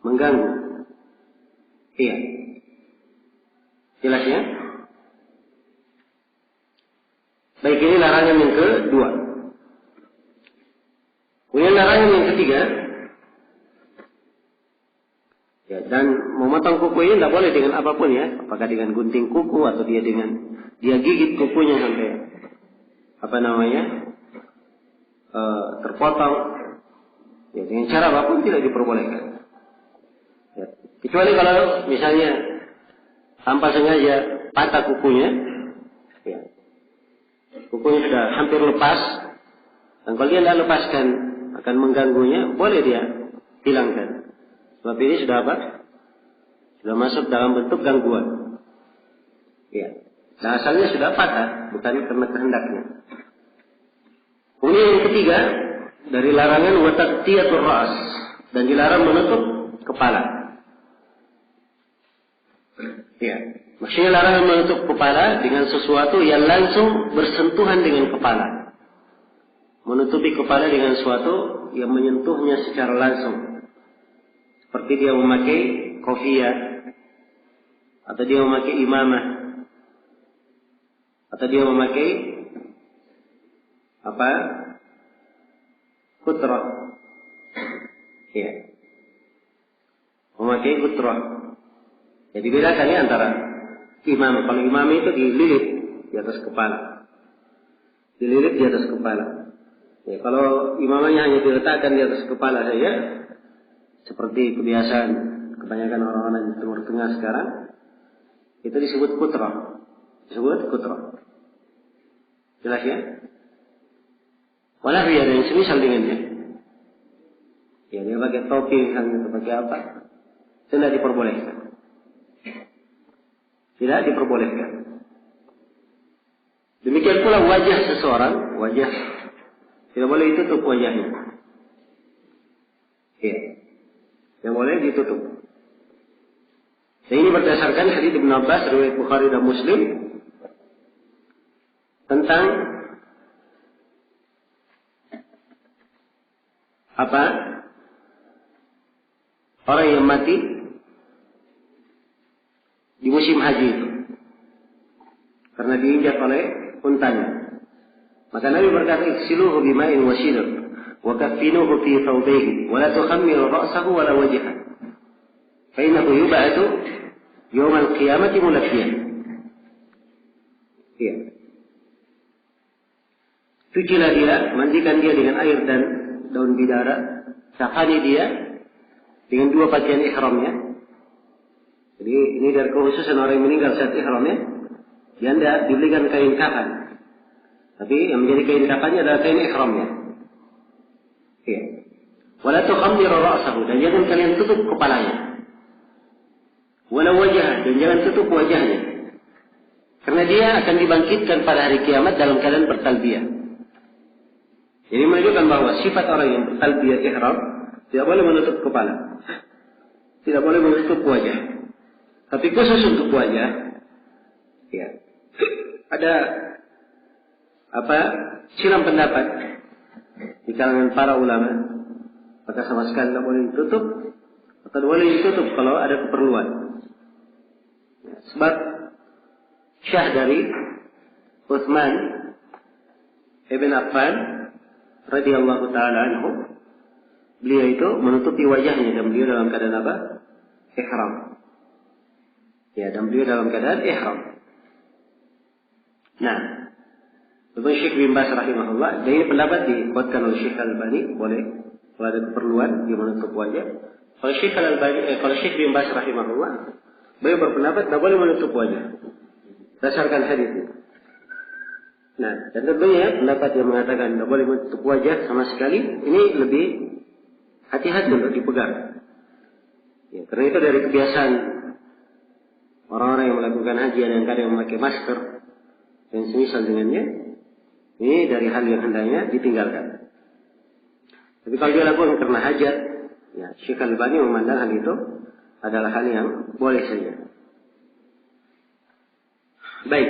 mengganggu. Iya. Jelas ya? Baik, ini larangan yang kedua. Kemudian larangan yang ketiga. Ya, dan memotong kuku ini tidak boleh dengan apapun ya. Apakah dengan gunting kuku atau dia gigit kukunya sampai terpotong. Ya, dengan cara apapun tidak diperbolehkan. Ya, kecuali kalau misalnya tanpa sengaja patah kukunya, ya, kukunya sudah hampir lepas, dan kalau dia tidak lepaskan akan mengganggunya, boleh dia hilangkan. Sebab ini sudah apa? Sudah masuk dalam bentuk gangguan. Ya. Nah, asalnya sudah patah, bukan karena kehendaknya. Kemudian yang ketiga, dari larangan wa taqtiyatur ra's, dan dilarang menutup kepala. Ya. Maksudnya larangan menutup kepala dengan sesuatu yang langsung bersentuhan dengan kepala. Menutupi kepala dengan sesuatu yang menyentuhnya secara langsung. Seperti dia memakai kofiyah, atau dia memakai imamah, atau dia memakai kutrah. Ya. Memakai kutrah. Jadi bedakan ya antara imam. Kalau imam itu dililit di atas kepala. Dililit di atas kepala. Ya, kalau imamnya hanya diletakkan di atas kepala saja, seperti kebiasaan kebanyakan orang-orang di Timur Tengah sekarang, itu disebut kutrah. Disebut kutrah. Jelas ya? Walau ada yang semisal dengannya. Ya, dia pakai topi misalnya, atau pakai apa, tidak diperbolehkan. Tidak diperbolehkan. Demikian pula wajah seseorang, wajah tidak boleh ditutup wajahnya. Ya. Yang boleh ditutup. Dan ini berdasarkan hadits Ibnu Abbas riwayat Bukhari dan Muslim tentang orang yang mati di musim haji itu karena diinjak oleh untanya. Maka Nabi berkata, "Iksiluhu bima'in wa shidr wa kaffinuhu fi thawbayhi wa la tukhammiru ra'sahu wa la wajhahu fa innahu yub'atsu yawmal qiyamati mulabbiyan." Iya. Cucilah dia, mandikan dia dengan air dan daun bidara, kafani dia dengan dua pakaian ihramnya. Jadi ini dari kekhususan orang yang meninggal saat ihramnya, dia tidak dibelikan kain kafan. Tapi yang menjadi kain kafannya adalah kain ihramnya. Iya. Wala tukhammiru ra'sahu, dan jangan kalian tutup kepalanya. Wala wajah, dan jangan tutup wajahnya. Karena dia akan dibangkitkan pada hari kiamat dalam keadaan bertalbiyah. Jadi menunjukkan bahwa sifat orang yang bertalbiyah ihram tidak boleh menutup kepala, tidak boleh menutup wajah. Tapi khusus untuk wajah, ya, ada silang pendapat di kalangan para ulama, maka sama sekali tidak boleh ditutup atau boleh ditutup kalau ada keperluan. Sebab syah dari Utsman ibn Affan radhiyallahu taala anhu, beliau itu menutupi wajahnya dan beliau dalam keadaan apa? Ihram. Ya, dan beliau dalam keadaan ihram. Nah, Ibn Syekh bin Baz rahimahullah, dan ini pendapat dikuatkan oleh Syekh Al-Albani, boleh kalau ada keperluan dia menutup wajah. Kalau Syekh Al-Albani, kalau Syekh bin Baz rahimahullah, beliau berpendapat tidak boleh menutup wajah berdasarkan hadis ini. Nah, dan tentunya pendapat yang mengatakan tidak boleh menutup wajah sama sekali, ini lebih hati-hati untuk dipegang. Ya, karena itu dari kebiasaan orang-orang yang melakukan haji dan kadang memakai masker dan semisal dengannya, ini dari hal yang hendaknya ditinggalkan. Tapi kalau dia lakukan karena hajat, ya, Syekh Al-Albani memandang hal itu adalah hal yang boleh saja. Baik.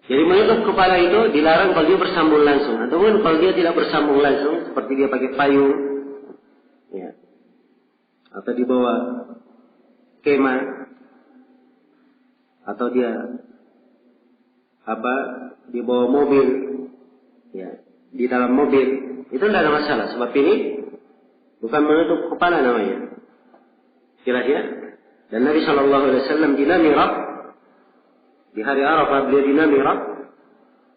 Jadi menutup kepala itu dilarang kalau dia bersambung langsung, ataupun kalau dia tidak bersambung langsung, seperti dia pakai payung, ya, atau dibawa kemah, atau dia dibawa mobil, ya, di dalam mobil, itu tidak ada masalah. Sebab ini bukan menutup kepala namanya. Jelas ya? Dan Nabi Shallallahu Alaihi Wasallam di Namirah, di hari Arafah beliau di Namirah,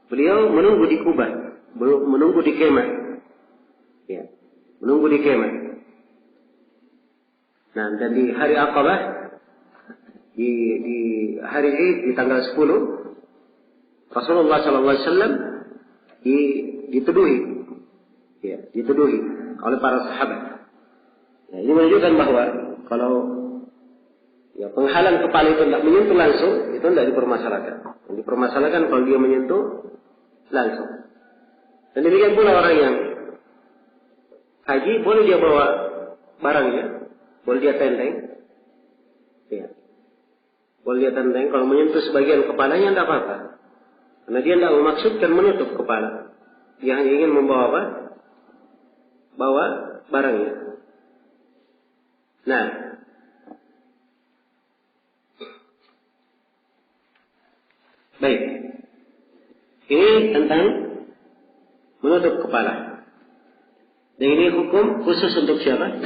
beliau menunggu di Kubah, menunggu di kemah, ya, menunggu di kemah. Nah, dan di hari Aqabah, di hari Id di tanggal 10, Rasulullah Shallallahu Alaihi Wasallam dituduhi oleh para sahabat. Nah, ini menunjukkan bahwa kalau ya, penghalang kepala itu tidak menyentuh langsung, itu tidak dipermasalahkan. Yang dipermasalahkan kalau dia menyentuh langsung. Dan demikian pula orang yang haji, boleh dia bawa barangnya, boleh dia tenteng, ya, boleh dia tenteng. Kalau menyentuh sebagian kepalanya tidak apa-apa, karena dia tidak memaksudkan menutup kepala. Dia hanya ingin membawa apa? Bawa barangnya. Nah, baik. Ini tentang menutup kepala. Dan ini hukum khusus untuk siapa?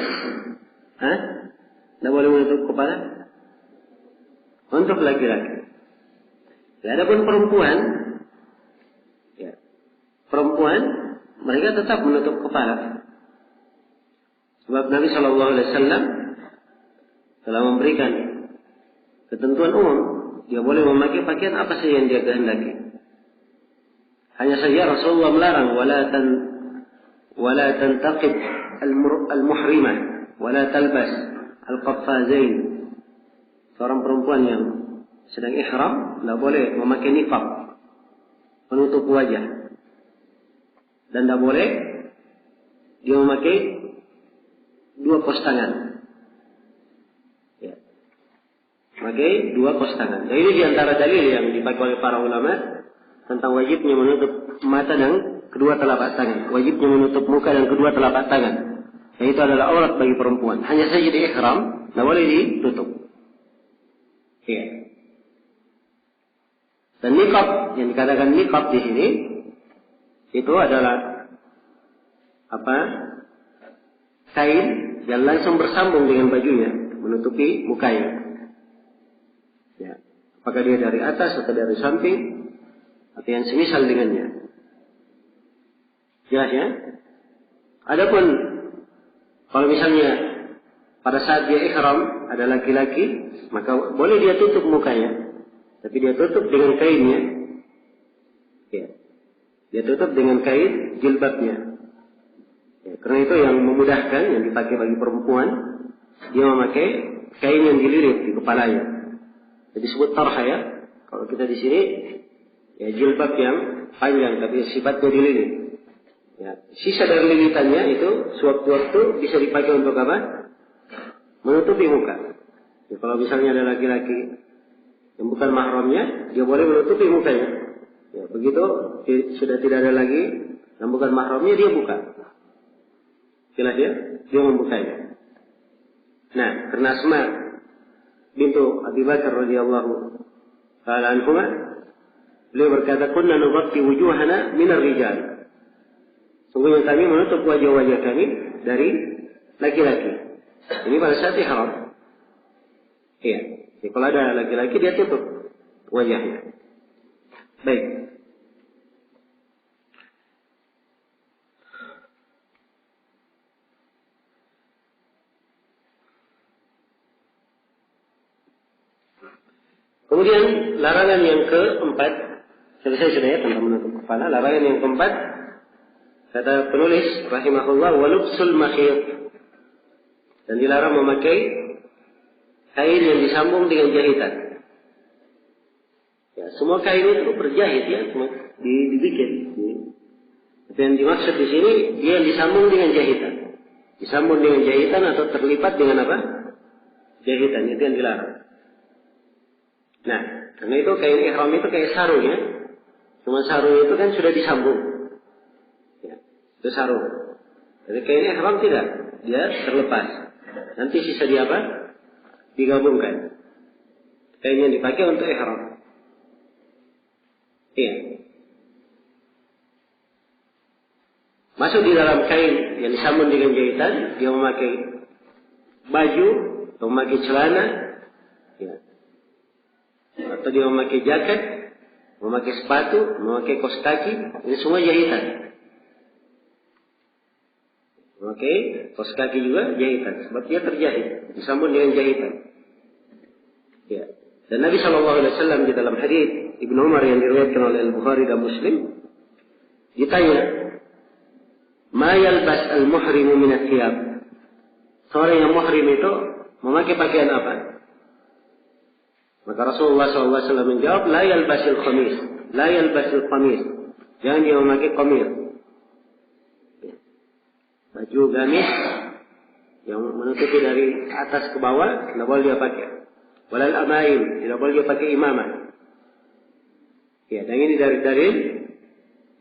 Tidak boleh menutup kepala? Untuk laki-laki. Ya, adapun perempuan, ya, perempuan mereka tetap menutup kepala. Sebab Nabi Shallallahu Alaihi Wasallam telah memberikan ketentuan umum, dia boleh memakai pakaian apa saja yang dia kehendaki. Hanya saja Rasulullah melarang wala tantaqib al-muhrimah wala talbas al-qaffazain. Seorang perempuan yang sedang ihram tidak boleh memakai niqab, penutup wajah, dan tidak boleh dia memakai dua kos tangan. Ya. Memakai dua kos tangan. Dan ini diantara dalil yang dipakai oleh para ulama tentang wajibnya menutup mata dan kedua telapak tangan. Wajibnya menutup muka dan kedua telapak tangan. Dan itu adalah aurat bagi perempuan. Hanya saja di ihram, tidak boleh ditutup. Ya. Dan niqab, yang dikatakan niqab di sini, itu adalah kain yang langsung bersambung dengan bajunya, menutupi mukanya. Ya. Apakah dia dari atas atau dari samping, atau yang semisal dengannya. Jelas ya? Adapun kalau misalnya pada saat dia ihram ada laki-laki, maka boleh dia tutup mukanya, tapi dia tutup dengan kainnya. Ya. Dia tutup dengan kain jilbabnya. Ya, karena itu yang memudahkan, yang dipakai bagi perempuan, dia memakai kain yang dililit di kepalanya. Jadi disebut tarha ya. Kalau kita di sini, ya jilbab yang panjang, tapi sifatnya dililit. Ya, sisa dari lilitannya itu sewaktu-waktu bisa dipakai untuk apa? Menutupi muka. Ya, kalau misalnya ada laki-laki yang bukan mahramnya, dia boleh menutupi mukanya. Ya, begitu sudah tidak ada lagi yang bukan mahramnya, dia buka. Jelas ya? Dia membukanya. Nah, karena Asma bintu Abi Bakar radhiyallahu ta'ala anhuma, beliau berkata, "Kunna nughatti wujuhana minar rijal." Sungguhnya kami menutup wajah-wajah kami dari laki-laki. Ini pada saat ihram. Iya. Jadi kalau ada laki-laki dia tutup wajahnya. Baik. Kemudian larangan yang keempat, selesai sudah ya tentang menutup kepala. Larangan yang keempat, kata penulis rahimahullah, walubsul makhir, dan dilarang memakai kain yang disambung dengan jahitan. Ya, semua kain itu berjahit ya, semua dibikin. Tapi yang dimaksud di sini dia disambung dengan jahitan. Disambung dengan jahitan atau terlipat dengan apa? Jahitan, itu yang dilarang. Nah, karena itu kain ihram itu kayak sarung ya. Cuma sarung itu kan sudah disambung. Ya, itu sarung. Jadi kain ihram tidak, dia terlepas. Nanti sisa dia apa? Digabungkan. Kain yang dipakai untuk ihram. Iya. Masuk di dalam kain yang disambung dengan jahitan, dia memakai baju atau memakai celana, ya. Atau dia memakai jaket, memakai sepatu, memakai kaos kaki, ini semua jahitan. Memakai kaos kaki juga jahitan, sebab dia terjahit, disambung dengan jahitan. Ya. Dan Nabi SAW di dalam hadits Ibnu Umar yang diriwayatkan oleh Al-Bukhari dan Muslim ditanya, "Ma yalbas al-muhrimu min ath-thiyab?" Seorang yang muhrim itu memakai pakaian apa? Maka Rasulullah SAW menjawab, "La yalbasil khamis, la yalbasil qamis." Jangan dia memakai qamir. Baju gamis yang menutupi dari atas ke bawah, tidak boleh dia pakai. Walal amaim, tidak boleh dia pakai imamah. Ya, dan ini dari dalil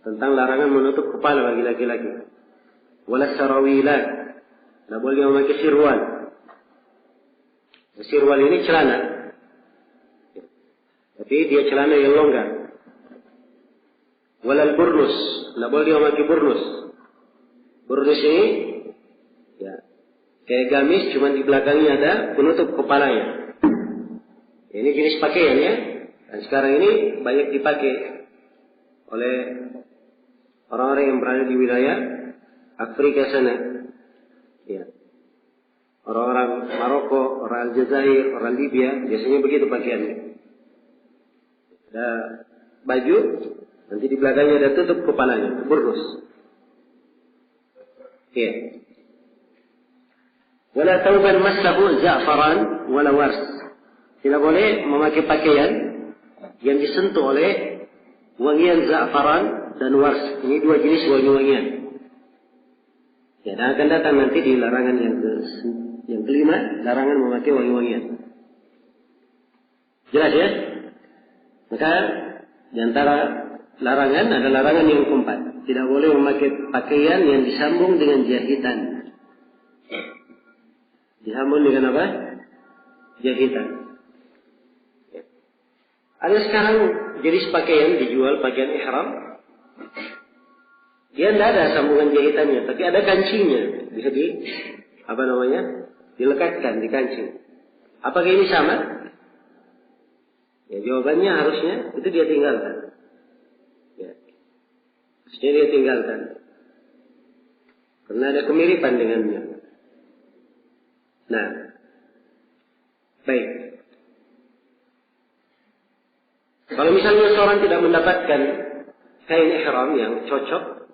tentang larangan menutup kepala bagi laki-laki. Walal sarawilat, tidak boleh dia memakai sirwal. Sirwal ini celana, tapi dia celana yang longgar. Walal burnus, tidak boleh dia memakai burnus. Burnus ini, ya, kayak gamis, cuma di belakangnya ada penutup kepalanya. Ini jenis pakaian ya. Dan sekarang ini banyak dipakai oleh orang-orang yang berada di wilayah Afrika sana. Ya. Orang-orang Maroko, orang Aljazair, orang Libya, biasanya begitu pakaiannya. Ada baju, nanti di belakangnya ada tutup kepalanya, burnus. Ya. Wala tauban maslahu za'faran wala wars. Tidak boleh memakai pakaian yang disentuh oleh wangian za'faran dan wars. Ini dua jenis wangi-wangian. Ya, dan akan datang nanti di larangan yang kelima, larangan memakai wangi-wangian. Jelas ya? Maka di antara larangan ada larangan yang keempat. Tidak boleh memakai pakaian yang disambung dengan jahitan. Disambung dengan apa? Jahitan. Ada sekarang jenis pakaian dijual, pakaian ihram. Dia tidak ada sambungan jahitannya, tapi ada kancingnya. Bisa dilekatkan di kancing. Apakah ini sama? Ya, jawabannya harusnya itu dia tinggalkan. Ya. Harusnya dia tinggalkan. Karena ada kemiripan dengannya. Nah, baik. Kalau misalnya seorang tidak mendapatkan kain ihram yang cocok,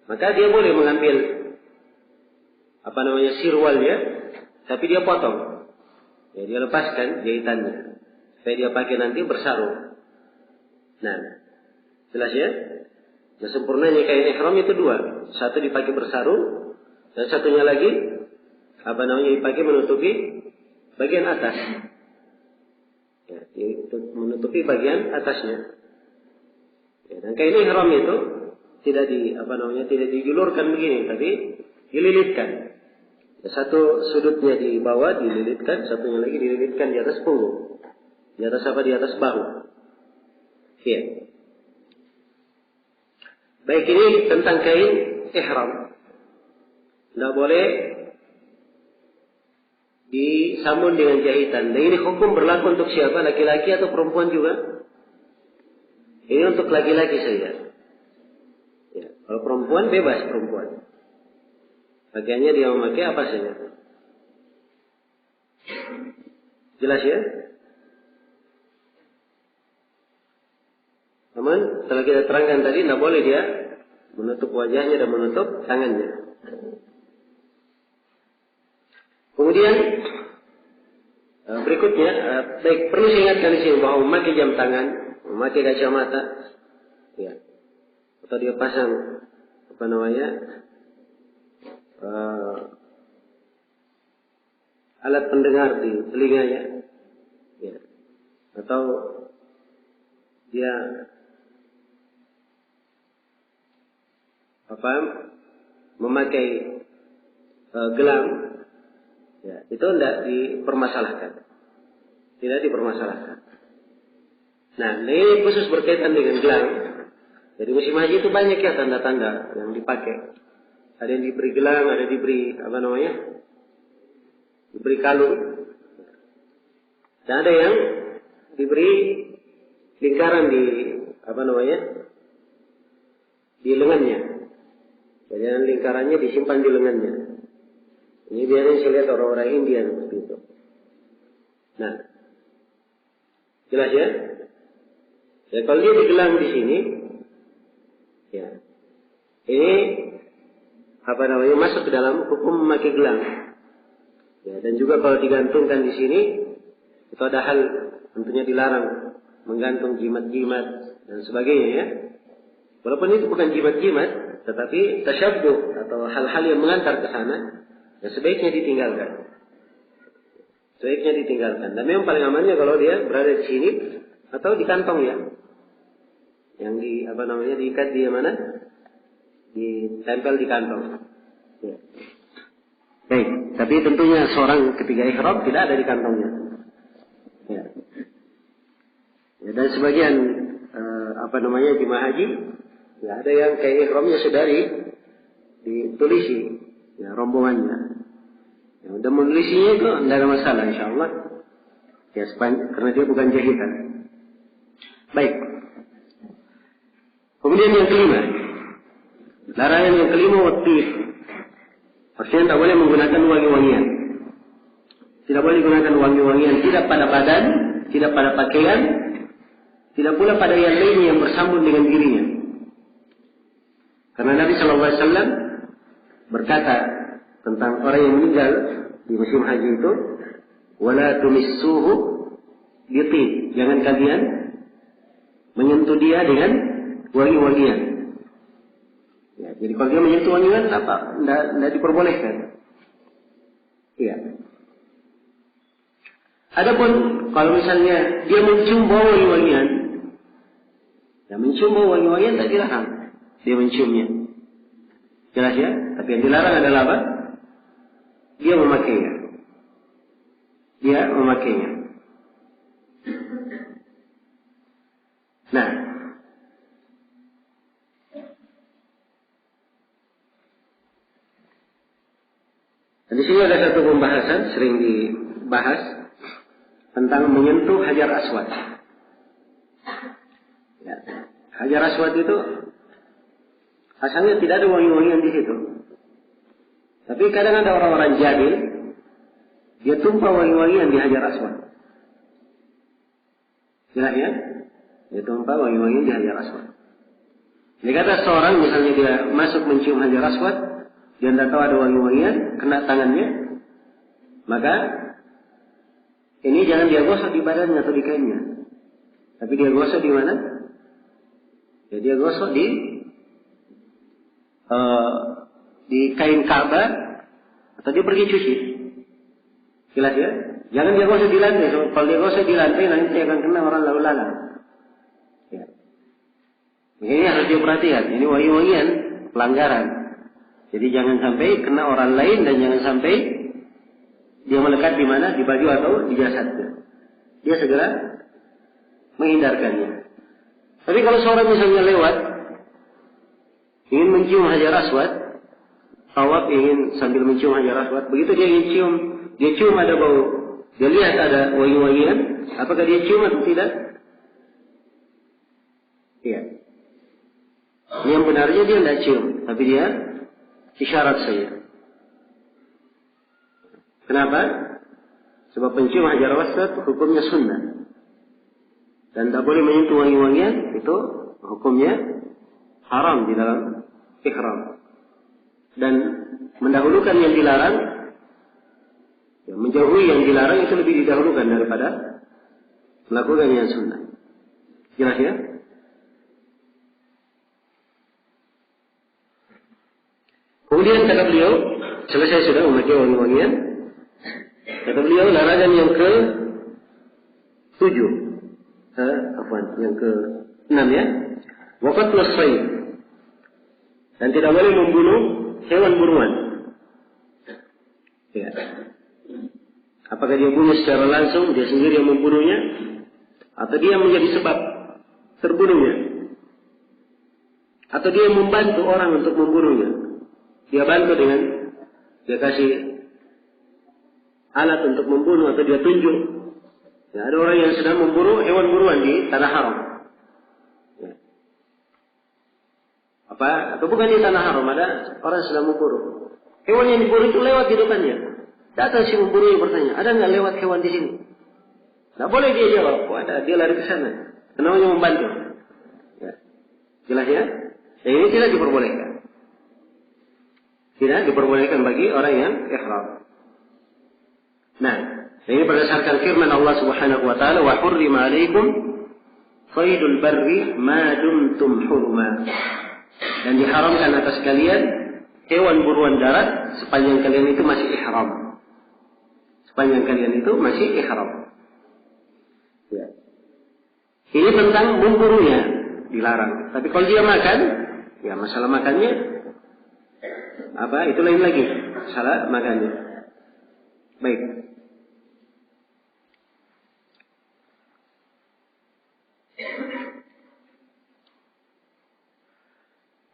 maka dia boleh mengambil sirwalnya, tapi dia potong. Ya, dia lepaskan jahitannya supaya dia pakai nanti bersarung. Nah, jelas ya? Nah, sempurnanya kain ihram itu dua. Satu dipakai bersarung, dan satunya lagi dipakai menutupi bagian atas. Ya, menutupi bagian atasnya. Ya, dan kain ihram itu tidak tidak dijulurkan begini, tapi dililitkan. Ya, satu sudutnya di bawah dililitkan, satunya lagi dililitkan di atas punggung. Di atas di atas bahu. Ya. Baik, ini tentang kain ihram. Tidak boleh disambung dengan jahitan. Dan ini hukum berlaku untuk siapa? Laki-laki atau perempuan juga? Ini untuk laki-laki saja. Ya. Kalau perempuan, bebas perempuan. Pakaiannya dia memakai apa saja. Jelas ya? Namun, setelah kita terangkan tadi, tidak boleh dia menutup wajahnya dan menutup tangannya. Kemudian, berikutnya, baik, perlu saya ingatkan di sini bahwa memakai jam tangan, memakai kacamata, ya, atau dia pasang alat pendengar di telinganya, ya, atau dia memakai gelang, ya, itu tidak dipermasalahkan. Tidak dipermasalahkan. Nah, ini khusus berkaitan dengan gelang. Jadi musim haji itu banyak ya tanda-tanda yang dipakai. Ada yang diberi gelang, ada diberi diberi kalung. Dan ada yang diberi lingkaran di di lengannya. Jadi lingkarannya disimpan di lengannya. Ini biasanya saya lihat orang-orang India seperti itu. Nah, jelas ya? Ya, kalau dia digelang di sini, ya, ini masuk ke dalam hukum memakai gelang. Ya, dan juga kalau digantungkan di sini, itu ada hal tentunya dilarang menggantung jimat-jimat dan sebagainya ya. Walaupun itu bukan jimat-jimat, tetapi tasyabbuh atau hal-hal yang mengantar ke sana, ya sebaiknya ditinggalkan. Sebaiknya ditinggalkan. Dan memang paling amannya kalau dia berada di sini atau di kantong ya. Yang diikat di mana? Ditempel di kantong. Ya. Baik, tapi tentunya seorang ketika ihram tidak ada di kantongnya. Ya. Ya, dan sebagian jemaah haji, ya ada yang kayak ihramnya sudah ditulisi, ya, rombongannya. Ya, udah menulisinya itu tidak ada masalah, insyaallah. Ya, karena dia bukan jahitan. Baik. Kemudian yang kelima, larangan yang kelima wattib. Artinya tidak boleh menggunakan wangi-wangian. Tidak boleh menggunakan wangi-wangian tidak pada badan, tidak pada pakaian, tidak pula pada yang lainnya yang bersambung dengan dirinya. Karena Nabi SAW berkata tentang orang yang meninggal di musim haji itu, wala tumissuhu bitib. Jangan kalian menyentuh dia dengan wangi-wangian. Ya, jadi kalau dia menyentuh wangi-wangian tidak diperbolehkan. Iya. Adapun kalau misalnya dia mencium bau wangi-wangian, ya mencium bau wangi-wangian tak dilarang dia menciumnya. Jelas ya? Tapi yang dilarang adalah apa? Dia memakainya. Dia memakainya. Nah, di sini ada satu pembahasan sering dibahas tentang menyentuh Hajar Aswad. Ya. Hajar Aswad itu asalnya tidak ada wangi-wangian di situ. Tapi kadang ada orang-orang jahil, dia tumpah wangi-wangian di Hajar Aswad. Jelas ya? Dia tumpah wangi-wangian di Hajar Aswad. Dia kata seorang misalnya dia masuk mencium Hajar Aswad, dia tidak tahu ada wangi-wangian, kena tangannya, maka ini jangan dia gosok di badannya atau di kainnya, tapi dia gosok di mana? Ya, dia gosok di kain Ka'bah, atau dia pergi cuci. Jelas ya? Jangan dia gosok di lantai. Kalau dia gosok di lantai, nanti akan kena orang lalu lalang. Ya. Ini harus diperhatikan. Ini wangi-wangian pelanggaran. Jadi jangan sampai kena orang lain dan jangan sampai dia melekat di mana, di baju atau di jasadnya. Dia segera menghindarkannya. Tapi kalau seorang misalnya lewat, ingin mencium Hajar Aswad, tawaf ingin sambil mencium Hajar Aswad, begitu dia ingin cium, dia cium ada bau, dia lihat ada wangi-wangian, apakah dia cium atau tidak? Iya. Yang benarnya dia tidak cium, tapi dia isyarat saja. Kenapa? Sebab pencium Hajar Aswad hukumnya sunnah. Dan tak boleh menyentuh wangi-wangian, itu hukumnya haram di dalam ihram. Dan mendahulukan yang dilarang, ya, menjauhi yang dilarang itu lebih didahulukan daripada melakukan yang sunnah. Jelas ya? Kemudian kata beliau, selesai sudah memakai wangi-wangian. Kata beliau, larangan yang ke-7. Yang ke-6 ya. Waqatlus sayd. Dan tidak boleh membunuh hewan buruan. Ya. Apakah dia bunuh secara langsung, dia sendiri yang membunuhnya, atau dia menjadi sebab terbunuhnya, atau dia membantu orang untuk membunuhnya. Dia bantu dengan dia kasih alat untuk membunuh, atau dia tunjuk. Ya, ada orang yang sedang memburu hewan buruan di tanah haram. Ya. Atau bukan di tanah haram, ada orang sedang memburu. Hewan yang diburu itu lewat di depannya. Datang si pemburu yang bertanya, ada nggak lewat hewan di sini? Nggak boleh dia jawab, ada, dia lari ke sana. Namanya membantu. Ya. Jelas ya? Dan ini tidak diperbolehkan. Tidak diperbolehkan bagi orang yang ihram. Nah, ini berdasarkan firman Allah Subhanahu wa taala, "Wa hurrima 'alaikum saydul barri ma dumtum hurma." Dan diharamkan atas kalian hewan buruan darat sepanjang kalian itu masih ihram. Sepanjang kalian itu masih ihram. Ya. Ini tentang memburunya dilarang. Tapi kalau dia makan, ya masalah makannya itu lain lagi. Masalah makannya. Baik.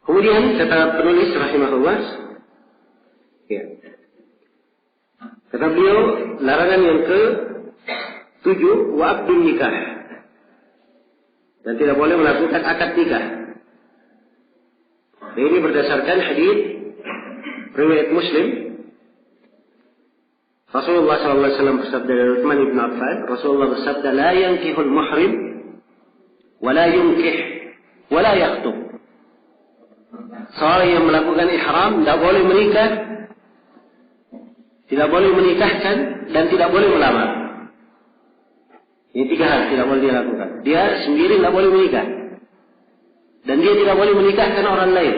Kemudian kata penulis rahimahullah, ya, kata beliau larangan yang ke-7 wa'abdun nikah, dan tidak boleh melakukan akad nikah. Dan ini berdasarkan hadis riwayat Muslim. Rasulullah SAW bersabda dari Utsman bin Affan, Rasulullah bersabda, la yankihul muhrim wa la yunkih wa la yakhtub. Seorang yang melakukan ihram tidak boleh menikah, tidak boleh menikahkan, dan tidak boleh melamar. Ini 3 hal tidak boleh dia lakukan. Dia sendiri tidak boleh menikah, dan dia tidak boleh menikahkan orang lain,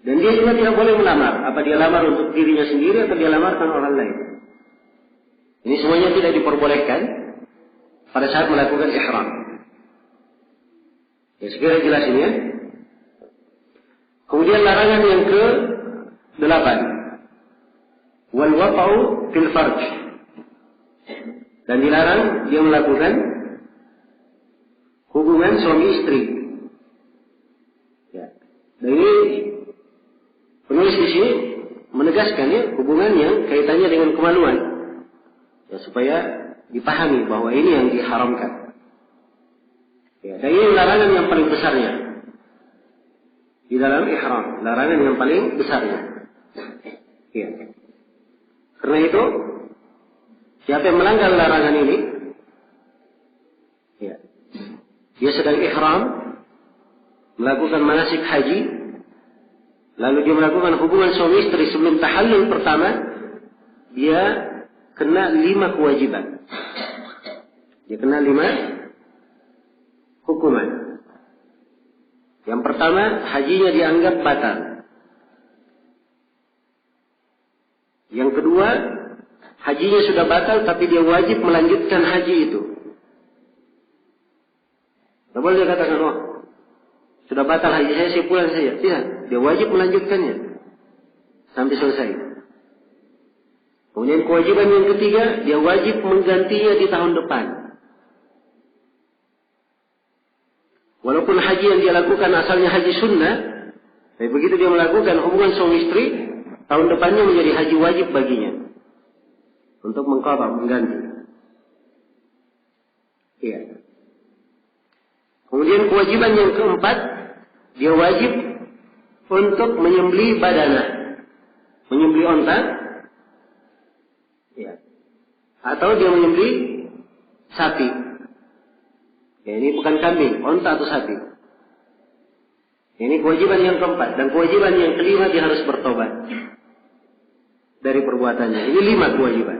dan dia juga tidak boleh melamar. Apa dia lamar untuk dirinya sendiri atau dia lamarkan orang lain? Ini semuanya tidak diperbolehkan pada saat melakukan ihram. Ya, sekiranya jelas ini ya. Kemudian larangan yang ke-8, wal waqa'u fil farj. Dan dilarang dia melakukan hubungan suami istri. Ya. Dan ini penulis di sini menegaskan ya, hubungan yang kaitannya dengan kemaluan. Ya, supaya dipahami bahwa ini yang diharamkan. Ya, dan ini larangan yang paling besarnya di dalam ihram, larangan yang paling besarnya. Ya. Karena itu, siapa yang melanggar larangan ini, ya, dia sedang ihram, melakukan manasik haji, lalu dia melakukan hubungan suami istri sebelum tahallul pertama, dia kena 5 kewajiban. Dia kena 5 hukuman. Yang pertama, hajinya dianggap batal. Yang kedua, hajinya sudah batal tapi dia wajib melanjutkan haji itu. Tidak boleh dia katakan, oh, sudah batal haji saya pulang saja. Tidak, dia wajib melanjutkannya sampai selesai. Kemudian kewajiban yang ketiga, dia wajib menggantinya di tahun depan. Walaupun haji yang dia lakukan asalnya haji sunnah, tapi begitu dia melakukan hubungan suami istri, tahun depannya menjadi haji wajib baginya untuk mengqadha, mengganti. Iya. Kemudian kewajiban yang keempat, dia wajib untuk menyembelih badanah, menyembelih onta, ya, atau dia menyembelih sapi. Ya, ini bukan kambing, onta atau sapi. Ini kewajiban yang keempat. Dan kewajiban yang kelima, dia harus bertobat dari perbuatannya. Ini 5 kewajiban.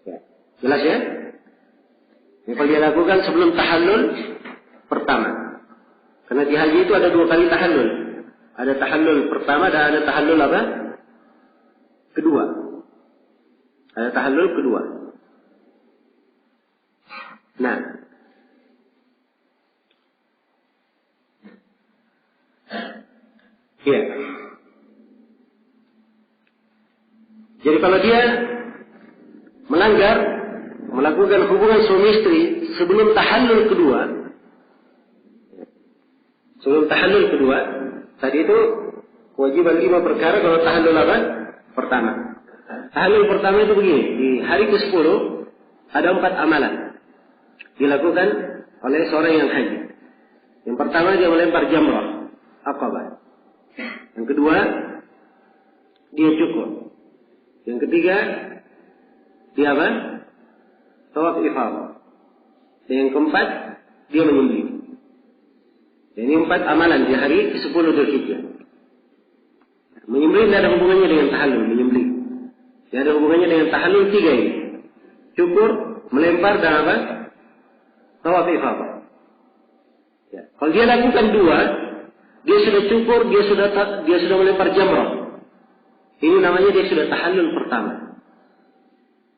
Ya. Jelas ya? Ini kalau dia lakukan sebelum tahallul pertama. Karena di haji itu ada 2 kali tahallul. Ada tahallul pertama dan ada tahallul apa? Kedua. Ada tahallul kedua. Nah, iya. Jadi kalau dia melanggar, melakukan hubungan suami istri sebelum tahallul kedua, tadi itu kewajiban 5 perkara. Kalau tahallul apa? Pertama. Tahallul pertama itu begini, di hari ke-10 ada 4 amalan dilakukan oleh seorang yang haji. Yang pertama, dia melempar jamrah Aqabah. Yang kedua, dia cukur. Yang ketiga, dia apa? Tawaf ifadah. Dan yang keempat, dia menyembelih. Dan ini 4 amalan di hari ke-10 Dzulhijjah. Menyembelih tidak ada hubungannya dengan tahallul, menyembelih. Tidak ada hubungannya dengan tahallul 3 ini. Cukur, melempar, dan apa? Tawaf ifadah. Ya. Kalau dia lakukan 2, dia sudah cukur, dia sudah melempar jamrah. Ini namanya dia sudah tahallul pertama.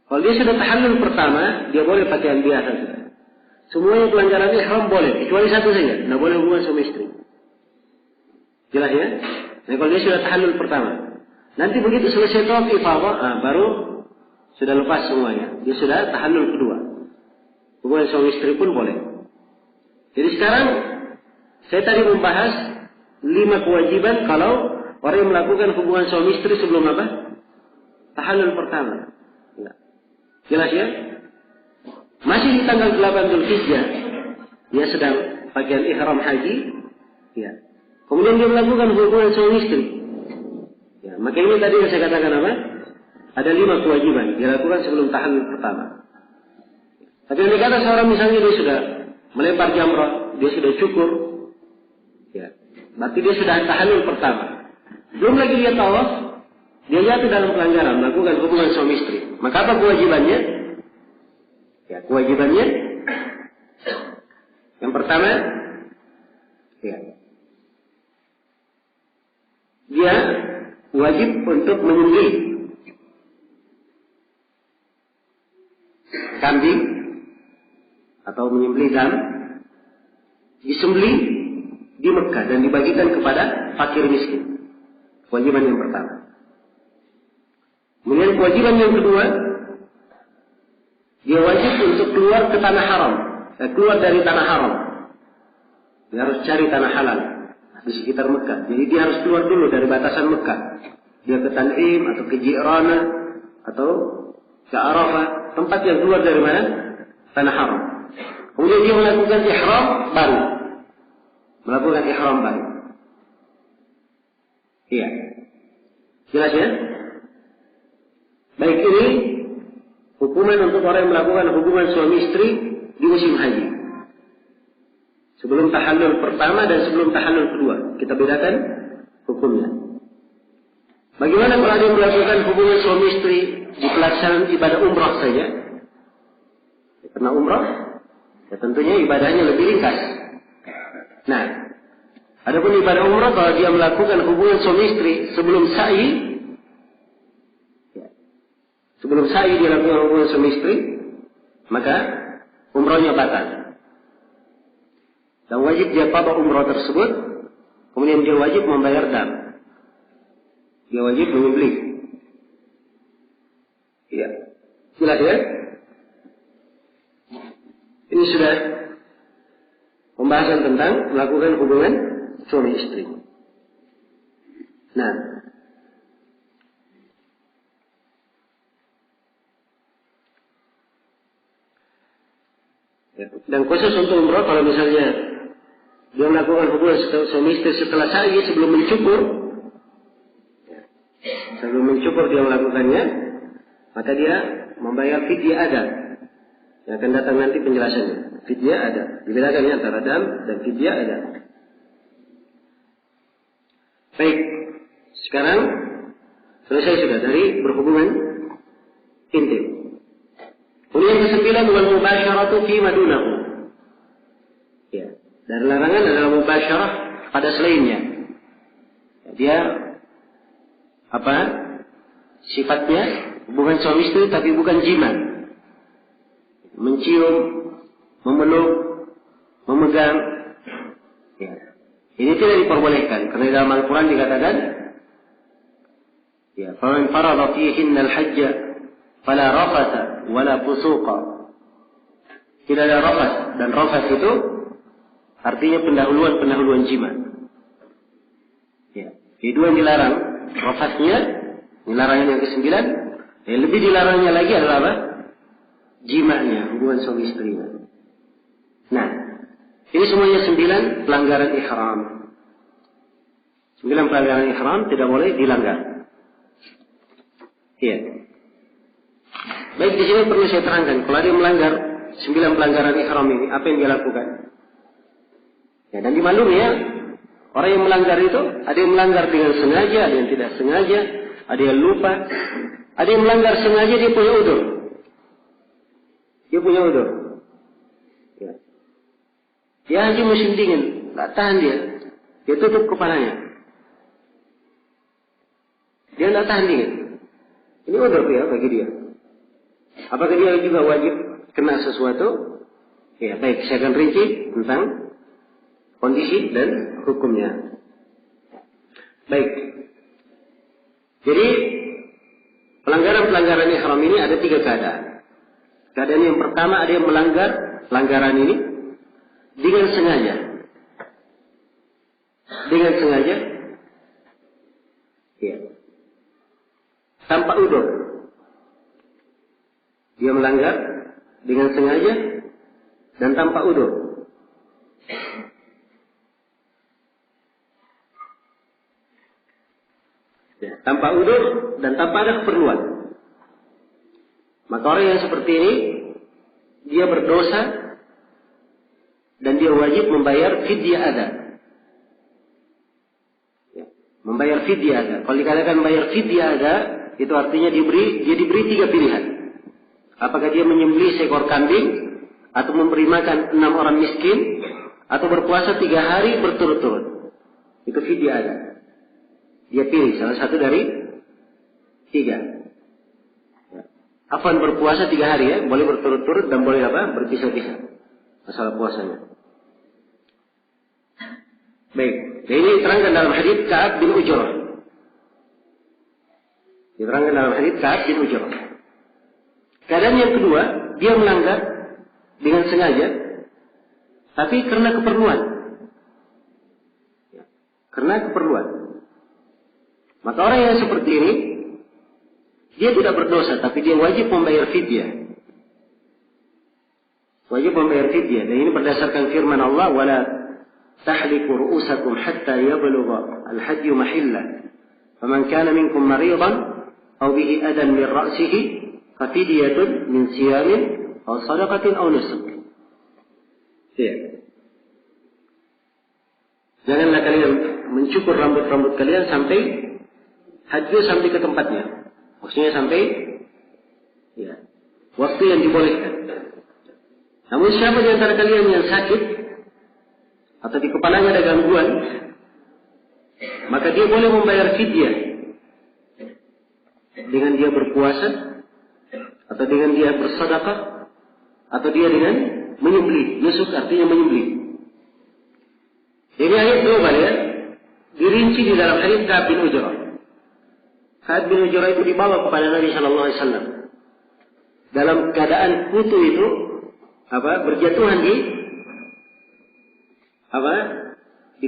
Kalau dia sudah tahallul pertama, dia boleh pakaian biasa saja. Semuanya pelanggaran ihram boleh, kecuali satu saja, tidak boleh hubungan suami istri. Jelas ya? Nah, kalau dia sudah tahallul pertama, nanti begitu selesai tawaf ifadah, baru sudah lepas semuanya. Dia sudah tahallul kedua. Hubungan suami istri pun boleh. Jadi sekarang saya tadi membahas 5 kewajiban kalau orang yang melakukan hubungan suami istri sebelum apa? Tahallul pertama. Ya. Jelas ya? Masih di tanggal 8 Dzulhijjah, dia sedang pakaian ihram haji. Ya. Kemudian dia melakukan hubungan suami istri. Ya. Maka ini tadi yang saya katakan apa? Ada 5 kewajiban dilakukan sebelum tahallul pertama. Tapi yang dikata seorang misalnya dia sudah melempar jamrah, dia sudah cukur, ya, berarti dia sudah tahallul pertama. Belum lagi dia tawaf, dia jatuh dalam pelanggaran, melakukan hubungan suami istri. Maka apa kewajibannya? Ya, kewajibannya yang pertama, ya, dia wajib untuk menyembelih kambing atau menyembelih dam, disembelih di Mekah dan dibagikan kepada fakir miskin. Kewajiban yang pertama. Kemudian kewajiban yang kedua, dia wajib untuk keluar ke tanah haram, keluar dari tanah haram. Dia harus cari tanah halal di sekitar Mekah. Jadi dia harus keluar dulu dari batasan Mekah. Dia ke Tan'im atau ke Ji'rana atau ke Arafah, tempat yang keluar dari mana? Tanah haram. Kemudian dia melakukan ihram baru. Melakukan ihram baru. Iya. Jelas ya? Baik, ini hukuman untuk orang yang melakukan hubungan suami istri di musim haji. Sebelum tahallul pertama dan sebelum tahallul kedua. Kita bedakan hukumnya. Bagaimana kalau dia melakukan hubungan suami istri di pelaksanaan ibadah umrah saja? Karena umrah, ya tentunya ibadahnya lebih ringkas. Nah, adapun ibadah umrah kalau dia melakukan hubungan suami istri sebelum sa'i, dia lakukan hubungan suami istri, maka umrahnya batal. Dan wajib dia qada umrah tersebut, kemudian dia wajib membayar dam. Dia wajib menyembelih. Ya, jelas ya? Ini sudah pembahasan tentang melakukan hubungan suami istri. Nah, dan khusus untuk umrah kalau misalnya dia melakukan hubungan suami istri setelah sa'i sebelum mencukur dia melakukannya, maka dia membayar fidyah ada. Yang akan datang nanti penjelasannya. Fidyah ada. Dibedakan antara dam dan fidyah ada. Baik. Sekarang selesai sudah dari berhubungan intim. Kemudian yang ke-9 wal mubasyaratu fi madunahu. Ya, dari larangan adalah mubasyarah pada selainnya. Dia apa? Sifatnya hubungan suami istri tapi bukan jima. Mencium, memeluk, memegang. Ya. Ini tidak diperbolehkan karena dalam Al-Quran dikatakan, ya, faman farada fihinna al-hajja fala rafasa wala fusuqa. Tidak ada rafas, dan rafas itu artinya pendahuluan jima. Ya. Jadi dua yang dilarang, rafasnya, dilarangnya yang ke-9, yang lebih dilarangnya lagi adalah apa? Jima'nya, hubungan suami istrinya. Nah, ini semuanya 9 pelanggaran ihram. 9 pelanggaran ihram tidak boleh dilanggar. Iya. Baik, di sini perlu saya terangkan, kalau dia melanggar 9 pelanggaran ihram ini, apa yang dia lakukan? Ya, dan dimaklumi ya, orang yang melanggar itu, ada yang melanggar dengan sengaja, ada yang tidak sengaja, ada yang lupa, ada yang melanggar sengaja, dia punya udzur. Ya. Dia haji musim dingin, tak tahan dia tutup kepalanya. Dia tak tahan dingin. Ini udzur ya bagi dia. Apakah dia juga wajib kena sesuatu? Ya, baik, saya akan rinci tentang kondisi dan hukumnya. Baik. Jadi pelanggaran-pelanggaran ihram ini ada 3 keadaan. Keadaan yang pertama, ada yang melanggar pelanggaran ini dengan sengaja. Ya. Tanpa udzur. Dia melanggar dengan sengaja dan tanpa udzur. Ya, tanpa udzur dan tanpa ada keperluan. Maka orang yang seperti ini, dia berdosa dan dia wajib membayar fidyah ada. Ya, membayar fidyah ada. Kalau dikatakan membayar fidyah ada, itu artinya dia diberi 3 pilihan. Apakah dia menyembelih seekor kambing, atau memberi makan 6 orang miskin, atau berpuasa 3 hari berturut-turut. Itu fidyah ada. Dia pilih salah satu dari 3. Afwan, berpuasa 3 hari ya, boleh berturut-turut dan boleh apa? Berpisah-pisah. Masalah puasanya. Baik, jadi ini diterangkan dalam hadits Ka'ab bin Ujrah. Keadaan yang kedua, dia melanggar dengan sengaja, tapi karena keperluan. Maka orang yang seperti ini, dia tidak berdosa, tapi dia wajib membayar fidyah. Dan ini berdasarkan firman Allah, "Wala tahliku ru'usakum hatta yablugha al-hajyu mahillah. Faman kana minkum maridan aw bihi adan min ra'sihi fafidyatun min siyamin aw sadaqatin aw nusuk." Ya. Janganlah kalian mencukur rambut-rambut kalian sampai haji sampai ke tempatnya. Maksudnya sampai waktu yang dibolehkan. Namun siapa di antara kalian yang sakit atau di kepalanya ada gangguan, maka dia boleh membayar fidyah dengan dia berpuasa, atau dengan dia bersedekah, atau dia dengan menyembelih. Nusuk artinya menyembelih. Ini ayat global ya, dirinci di dalam hadis Ka'ab bin Ujrah. Ka'ab bin Ujrah itu dibawa kepada Nabi Sallallahu Alaihi Wasallam dalam keadaan kutu itu berjatuhan di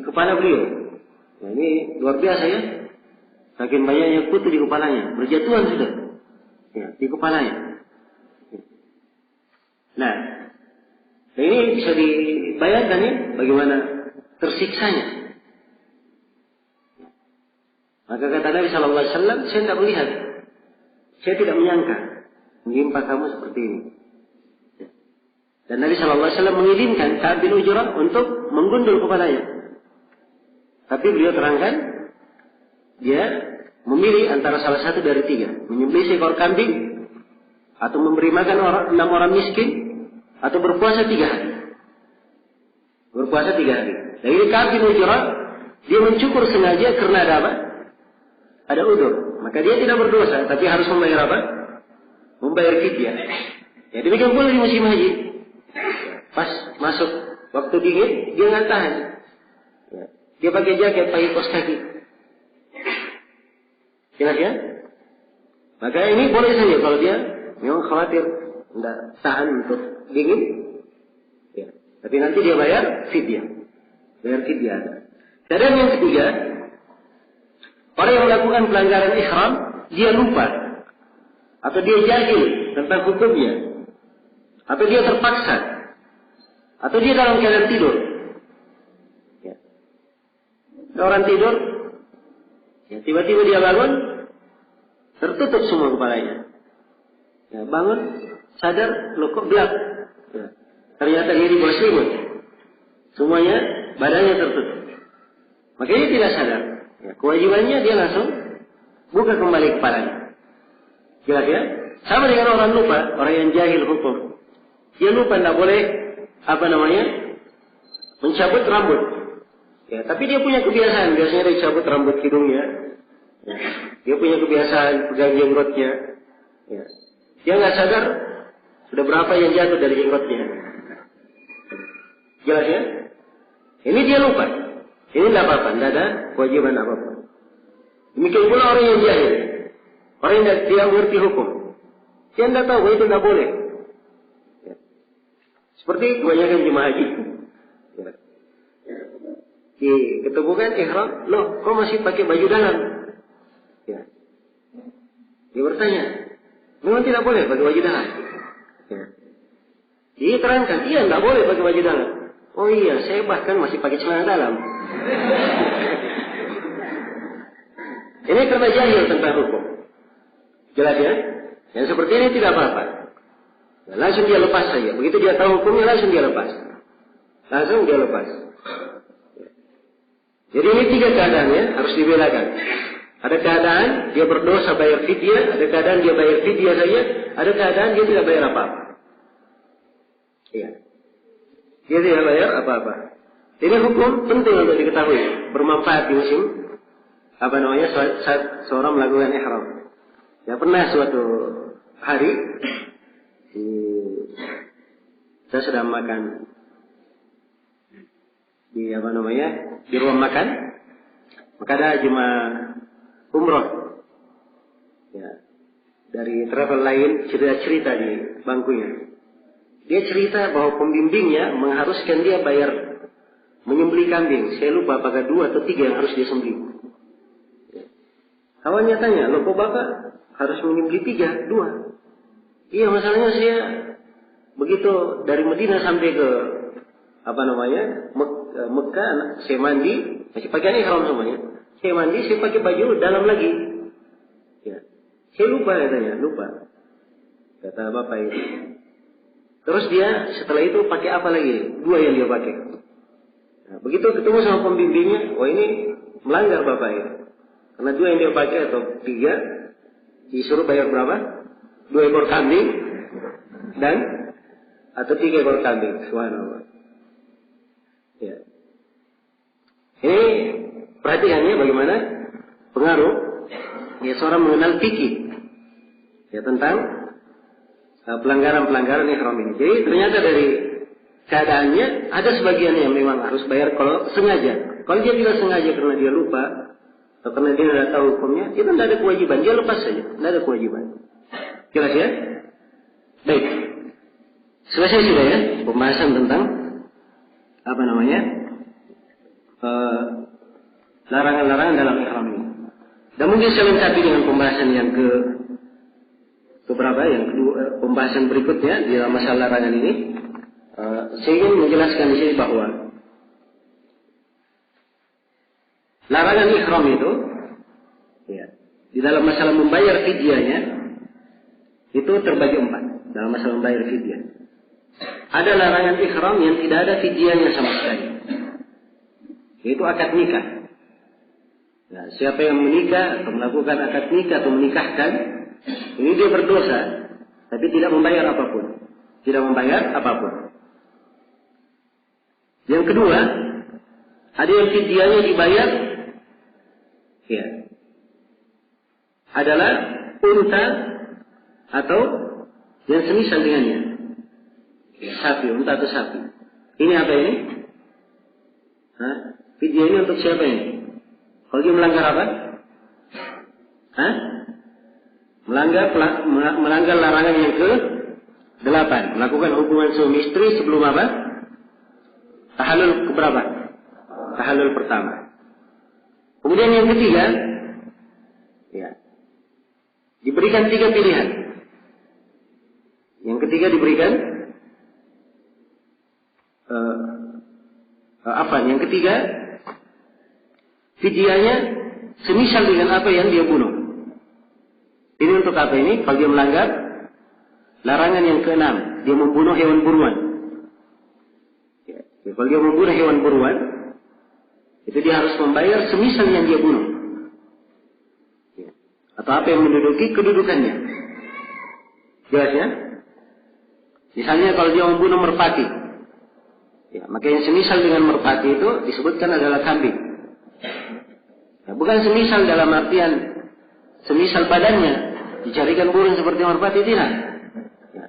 kepala beliau. Nah, ini luar biasa ya. Saking banyaknya kutu di kepalanya, berjatuhan sudah di kepalanya. Nah, ini bisa dibayangkan ya bagaimana tersiksanya. Maka kata Nabi Sallallahu Alaihi Wasallam, saya tidak melihat, saya tidak menyangka menimpa kamu seperti ini. Dan Nabi Sallallahu Alaihi Wasallam mengizinkan Ka'ab bin Ujrah untuk menggundul kepalanya. Tapi beliau terangkan, dia memilih antara salah satu dari tiga: menyembelih seekor kambing, atau memberi makan 6 orang miskin, atau berpuasa 3 hari. Berpuasa 3 hari. Dan ini Ka'ab bin Ujrah, dia mencukur sengaja karena ada apa? Ada udzur. Maka dia tidak berdosa, tapi harus membayar apa? Membayar fidyah. Ya demikian pula di musim haji. Pas masuk waktu dingin, dia nggak tahan. Ya. Dia pakai jaket, pakai kaos kaki. Jelas ya? Maka ini boleh saja kalau dia memang khawatir tidak tahan untuk dingin. Ya. Tapi nanti dia bayar fidyah. Bayar fidyah. Dan yang ketiga, orang yang melakukan pelanggaran ihram, dia lupa. Atau dia jahil tentang hukumnya. Atau dia terpaksa. Atau dia dalam keadaan tidur. Ya. Orang tidur, ya, tiba-tiba dia bangun, tertutup semua kepalanya. Ya, bangun, sadar, loh kok gelap. Ya. Ternyata dia di bawah selimut. Semuanya, badannya tertutup. Makanya dia tidak sadar. Ya, kewajibannya dia langsung buka kembali kepalanya. Jelas ya? Sama dengan orang lupa, orang yang jahil hukum. Dia lupa tidak boleh mencabut rambut. Ya, tapi dia punya kebiasaan, biasanya dia cabut rambut hidungnya. Ya, dia punya kebiasaan pegang jenggotnya. Ya. Dia nggak sadar sudah berapa yang jatuh dari jenggotnya. Jelas ya? Ini dia lupa. Ini tidak apa-apa, tidak ada kewajiban apa-apa. Demikian pula orang yang jahil, orang yang tidak mengerti hukum, dia tidak tahu bahwa itu tidak boleh. Ya. Seperti kebanyakan jemaah haji. Ya. Diketemukan ihram, loh, kok masih pakai baju dalam? Ya. Dia bertanya, memang tidak boleh pakai baju dalam? Ya. Dia terangkan, iya tidak boleh pakai baju dalam. Oh iya, saya bahkan masih pakai celana dalam. Ini karena jahil tentang hukum. Jelas ya? Yang seperti ini tidak apa-apa. Ya, langsung dia lepas saja. Begitu dia tahu hukumnya, langsung dia lepas. Langsung dia lepas. Ya. Jadi ini 3 keadaannya harus dibedakan. Ada keadaan dia berdosa bayar fidyah, ada keadaan dia bayar fidyah saja, ada keadaan dia tidak bayar apa-apa. Iya. Dia tidak bayar apa-apa. Ini hukum penting untuk diketahui, bermanfaat di musim saat seorang melakukan ihram. Ya pernah suatu hari saya sedang makan di di ruang makan, maka ada jemaah umroh ya dari travel lain cerita di bangkunya. Dia cerita bahwa pembimbingnya mengharuskan dia bayar menyembelih kambing. Saya lupa apakah 2 atau 3 yang harus dia sembelih. Kawannya tanya, loh kok bapak harus menyembelih 3, 2? Iya, masalahnya saya begitu dari Madinah sampai ke Mekah, saya mandi, masih pakai ihram semuanya. Saya mandi, saya pakai baju dalam lagi. Ya. Saya lupa katanya, lupa. Kata bapak itu. Terus dia setelah itu pakai apa lagi? 2 yang dia pakai. Nah, begitu ketemu sama pembimbingnya, oh ini melanggar bapak ya. Karena 2 yang dia pakai atau 3, disuruh bayar berapa? 2 ekor kambing dan atau 3 ekor kambing. Subhanallah. Ya. Ini perhatiannya bagaimana pengaruh ya seorang mengenal fikih ya tentang pelanggaran-pelanggaran ihram ini. Jadi ternyata dari keadaannya ada sebagian yang memang harus bayar kalau sengaja. Kalau dia tidak sengaja karena dia lupa atau karena dia tidak tahu hukumnya, itu tidak ada kewajiban. Dia lepas saja, tidak ada kewajiban. Jelas ya? Baik. Selesai sudah ya pembahasan tentang apa namanya larangan-larangan dalam ihram ini. Dan mungkin saya lengkapi dengan pembahasan yang keberapa, yang kedua, pembahasan berikutnya di dalam masalah larangan ini. Saya ingin menjelaskan di sini bahwa larangan ihram itu, ya, di dalam masalah membayar fidyahnya itu terbagi 4. Dalam masalah membayar fidyah, ada larangan ihram yang tidak ada fidyahnya sama sekali, yaitu akad nikah. Nah, siapa yang menikah atau melakukan akad nikah atau menikahkan, ini dia berdosa, tapi tidak membayar apapun. Tidak membayar apapun. Yang kedua, ada yang fidyahnya dibayar, ya, adalah unta atau yang semisal dengannya, ya, sapi, unta atau sapi. Ini apa ini? Fidyah ini untuk siapa ini? Kalau dia melanggar apa? Melanggar larangan yang ke-8, melakukan hubungan suami istri sebelum apa? Tahallul keberapa? Tahallul pertama. Kemudian yang ketiga, ya, diberikan 3 pilihan. Yang ketiga diberikan Yang ketiga, fidyahnya semisal dengan apa yang dia bunuh. Ini untuk apa ini? Kalau dia melanggar larangan yang ke-6, dia membunuh hewan buruan. Ya, kalau dia membunuh hewan buruan, itu dia harus membayar semisal yang dia bunuh. Ya. Atau apa yang menduduki kedudukannya. Jelas ya? Misalnya kalau dia membunuh merpati, ya, maka yang semisal dengan merpati itu disebutkan adalah kambing. Ya, bukan semisal dalam artian semisal badannya dicarikan burung seperti merpati, tidak. Ya,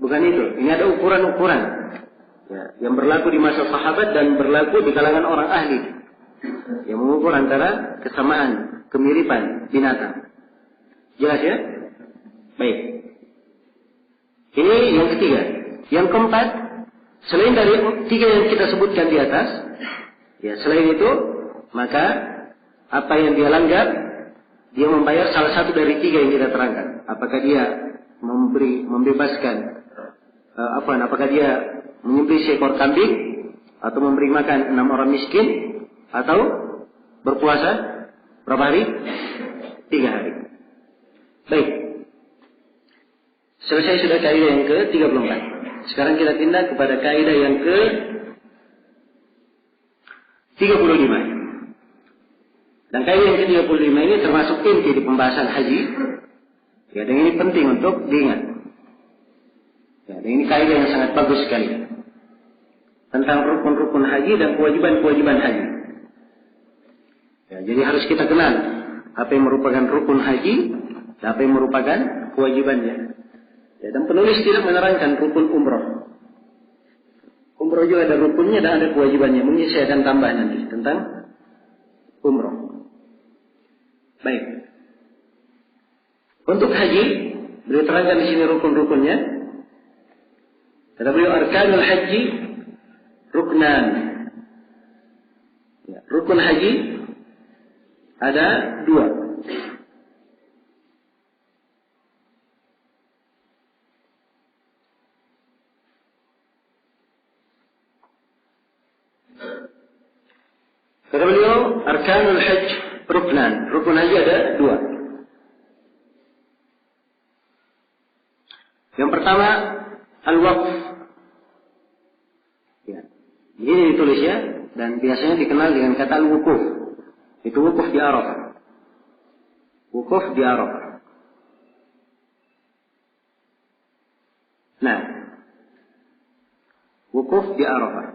bukan itu. Ini ada ukuran-ukuran, ya, yang berlaku di masa sahabat dan berlaku di kalangan orang ahli, yang mengukur antara kesamaan, kemiripan binatang. Jelas ya? Baik. Ini yang ketiga. Yang keempat, selain dari 3 yang kita sebutkan di atas, ya, selain itu, maka apa yang dia langgar, dia membayar salah satu dari 3 yang kita terangkan. Apakah dia membebaskan, apakah dia menyembelih seekor kambing, atau memberi makan 6 orang miskin, atau berpuasa berapa hari? 3 hari. Baik. Selesai sudah kaidah yang ke-34. Sekarang kita tindak kepada kaidah yang ke-35. Dan kaidah yang ke-35 ini termasuk inti di pembahasan haji. Ya, dan ini penting untuk diingat. Ya, dan ini kaidah yang sangat bagus sekali. Tentang rukun-rukun haji dan kewajiban-kewajiban haji. Ya, jadi harus kita kenal apa yang merupakan rukun haji dan apa yang merupakan kewajibannya. Ya, dan penulis tidak menerangkan rukun umroh. Umroh juga ada rukunnya dan ada kewajibannya. Mungkin saya akan tambah nanti tentang umroh. Baik. Untuk haji, beliau terangkan di sini rukun-rukunnya. Kata beliau, arkanul haji ruknan. Ya, rukun haji ada 2. Kata beliau, arkanul hajj ruknan. Rukun haji ada 2. Yang pertama, al-waqf. Ya. Ini ditulis ya. dan biasanya dikenal dengan kata al-wukuf. Itu wukuf di Arafah. Wukuf di Arafah. Nah, wukuf di Arafah.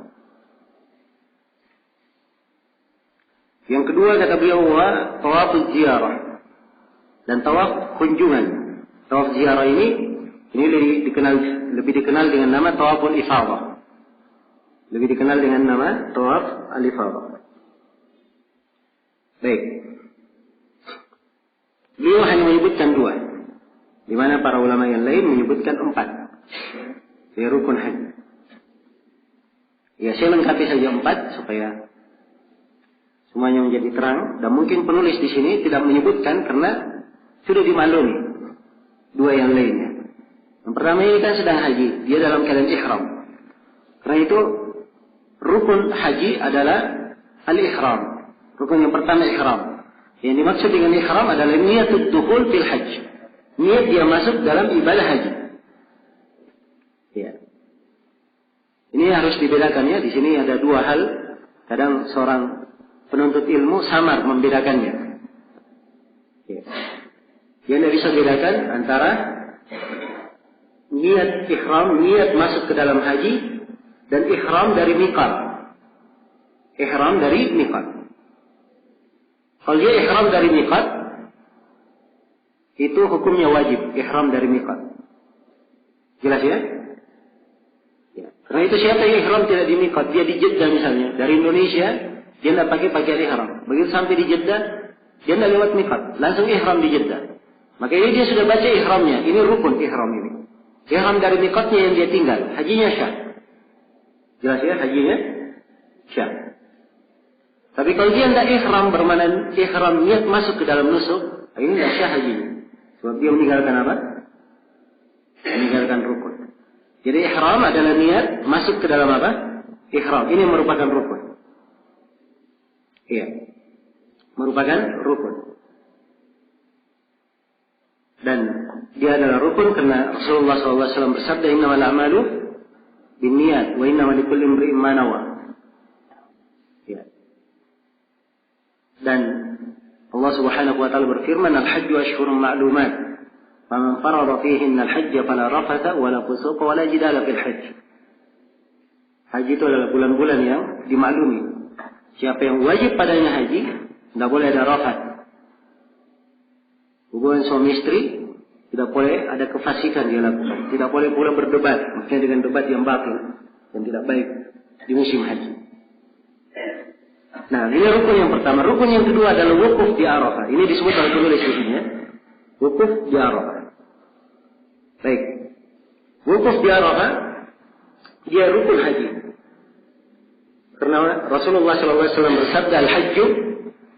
Yang kedua kata beliau wa tawaful ziarah dan tawaf kunjungan. Tawaf ziarah ini lebih dikenal dengan nama tawaful ifadah. Lebih dikenal dengan nama tawaf al-ifadah. Baik. Beliau hanya menyebutkan 2, di mana para ulama yang lain menyebutkan 4. Dari rukun haji. Ya, saya lengkapi saja 4 supaya semuanya menjadi terang, dan mungkin penulis di sini tidak menyebutkan karena sudah dimaklumi 2 yang lainnya. Yang pertama ini kan sedang haji, dia dalam keadaan ihram. Karena itu rukun haji adalah al-ihram. Rukun yang pertama ihram. Yang dimaksud dengan ihram adalah niatul dukhul fil hajj. Niat dia masuk dalam ibadah haji. Ya. Ini harus dibedakan ya. Di sini ada 2 hal. Kadang seorang penuntut ilmu samar membedakannya. Ya. Dia tidak bisa bedakan antara niat ihram, niat masuk ke dalam haji, dan ihram dari miqat. Ihram dari miqat. Kalau dia ihram dari miqat, itu hukumnya wajib. Ihram dari miqat. Jelas ya? Ya. Karena itu siapa yang ihram tidak di miqat, dia di Jeddah misalnya, dari Indonesia, dia tidak pakai pakaian ihram. Begitu sampai di Jeddah, dia tidak lewat miqat, langsung ihram di Jeddah. Maka ini dia sudah baca ihramnya. Ini rukun ihram ini. Ihram dari miqatnya yang dia tinggal. Hajinya syah. Jelas ya, hajinya syah. Tapi kalau dia tidak ihram, bermakna ihram niat masuk ke dalam nusuk, ini tidak syah hajinya. Sebab dia meninggalkan apa? Meninggalkan rukun. Jadi ihram adalah niat masuk ke dalam apa? Ihram. Ini merupakan rukun. Iya. Merupakan rukun. Dan dia adalah rukun karena Rasulullah SAW bersabda, innamal a'malu binniyat wa innamal likulli imri'in ma nawa. Ya. Dan Allah Subhanahu wa taala berfirman, al-hajju ashhurun ma'lumat. Faman farada fihinna al-hajja fala rafatha wa la fusuqa wa la jidala fil hajj. Haji itu adalah bulan-bulan yang dimaklumi. Siapa yang wajib padanya haji, tidak boleh ada rafat. Hubungan suami istri tidak boleh ada kefasikan dia lakukan. Tidak boleh pula berdebat, maksudnya dengan debat yang batil dan tidak baik di musim haji. Nah, ini rukun yang pertama. Rukun yang kedua adalah wukuf di Arafah. Ini disebut oleh penulis di sini ya. Wukuf di Arafah. Baik. Wukuf di Arafah dia rukun haji. Karena Rasulullah SAW bersabda, al-hajju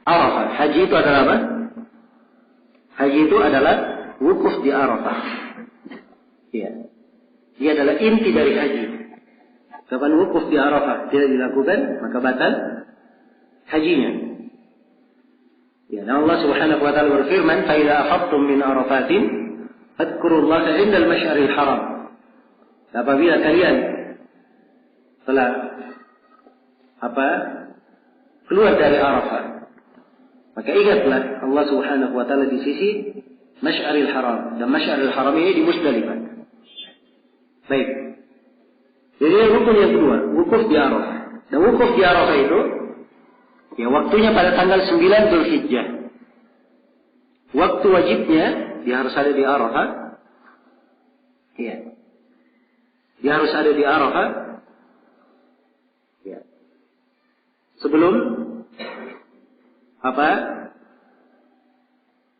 Arafah. Haji itu adalah apa? Haji itu adalah wukuf di Arafah. Iya. Dia adalah inti dari haji. Kapan wukuf di Arafah tidak dilakukan, maka batal hajinya. Ya, dan Allah Subhanahu wa taala berfirman, "Fa idza afadtum min Arafatin fadhkurullaha 'inda al-masy'aril haram." Apabila kalian telah keluar dari Arafah, maka ingatlah Allah Subhanahu wa taala di sisi Masy'aril Haram, dan Masy'aril Haram ini di Musdalifah. Baik. Jadi rukun yang kedua, wukuf di Arafah. Dan wukuf di Arafah itu ya waktunya pada tanggal 9 Dzulhijjah. Waktu wajibnya dia harus ada di Arafah. Iya. Dia harus ada di Arafah. Ya. Sebelum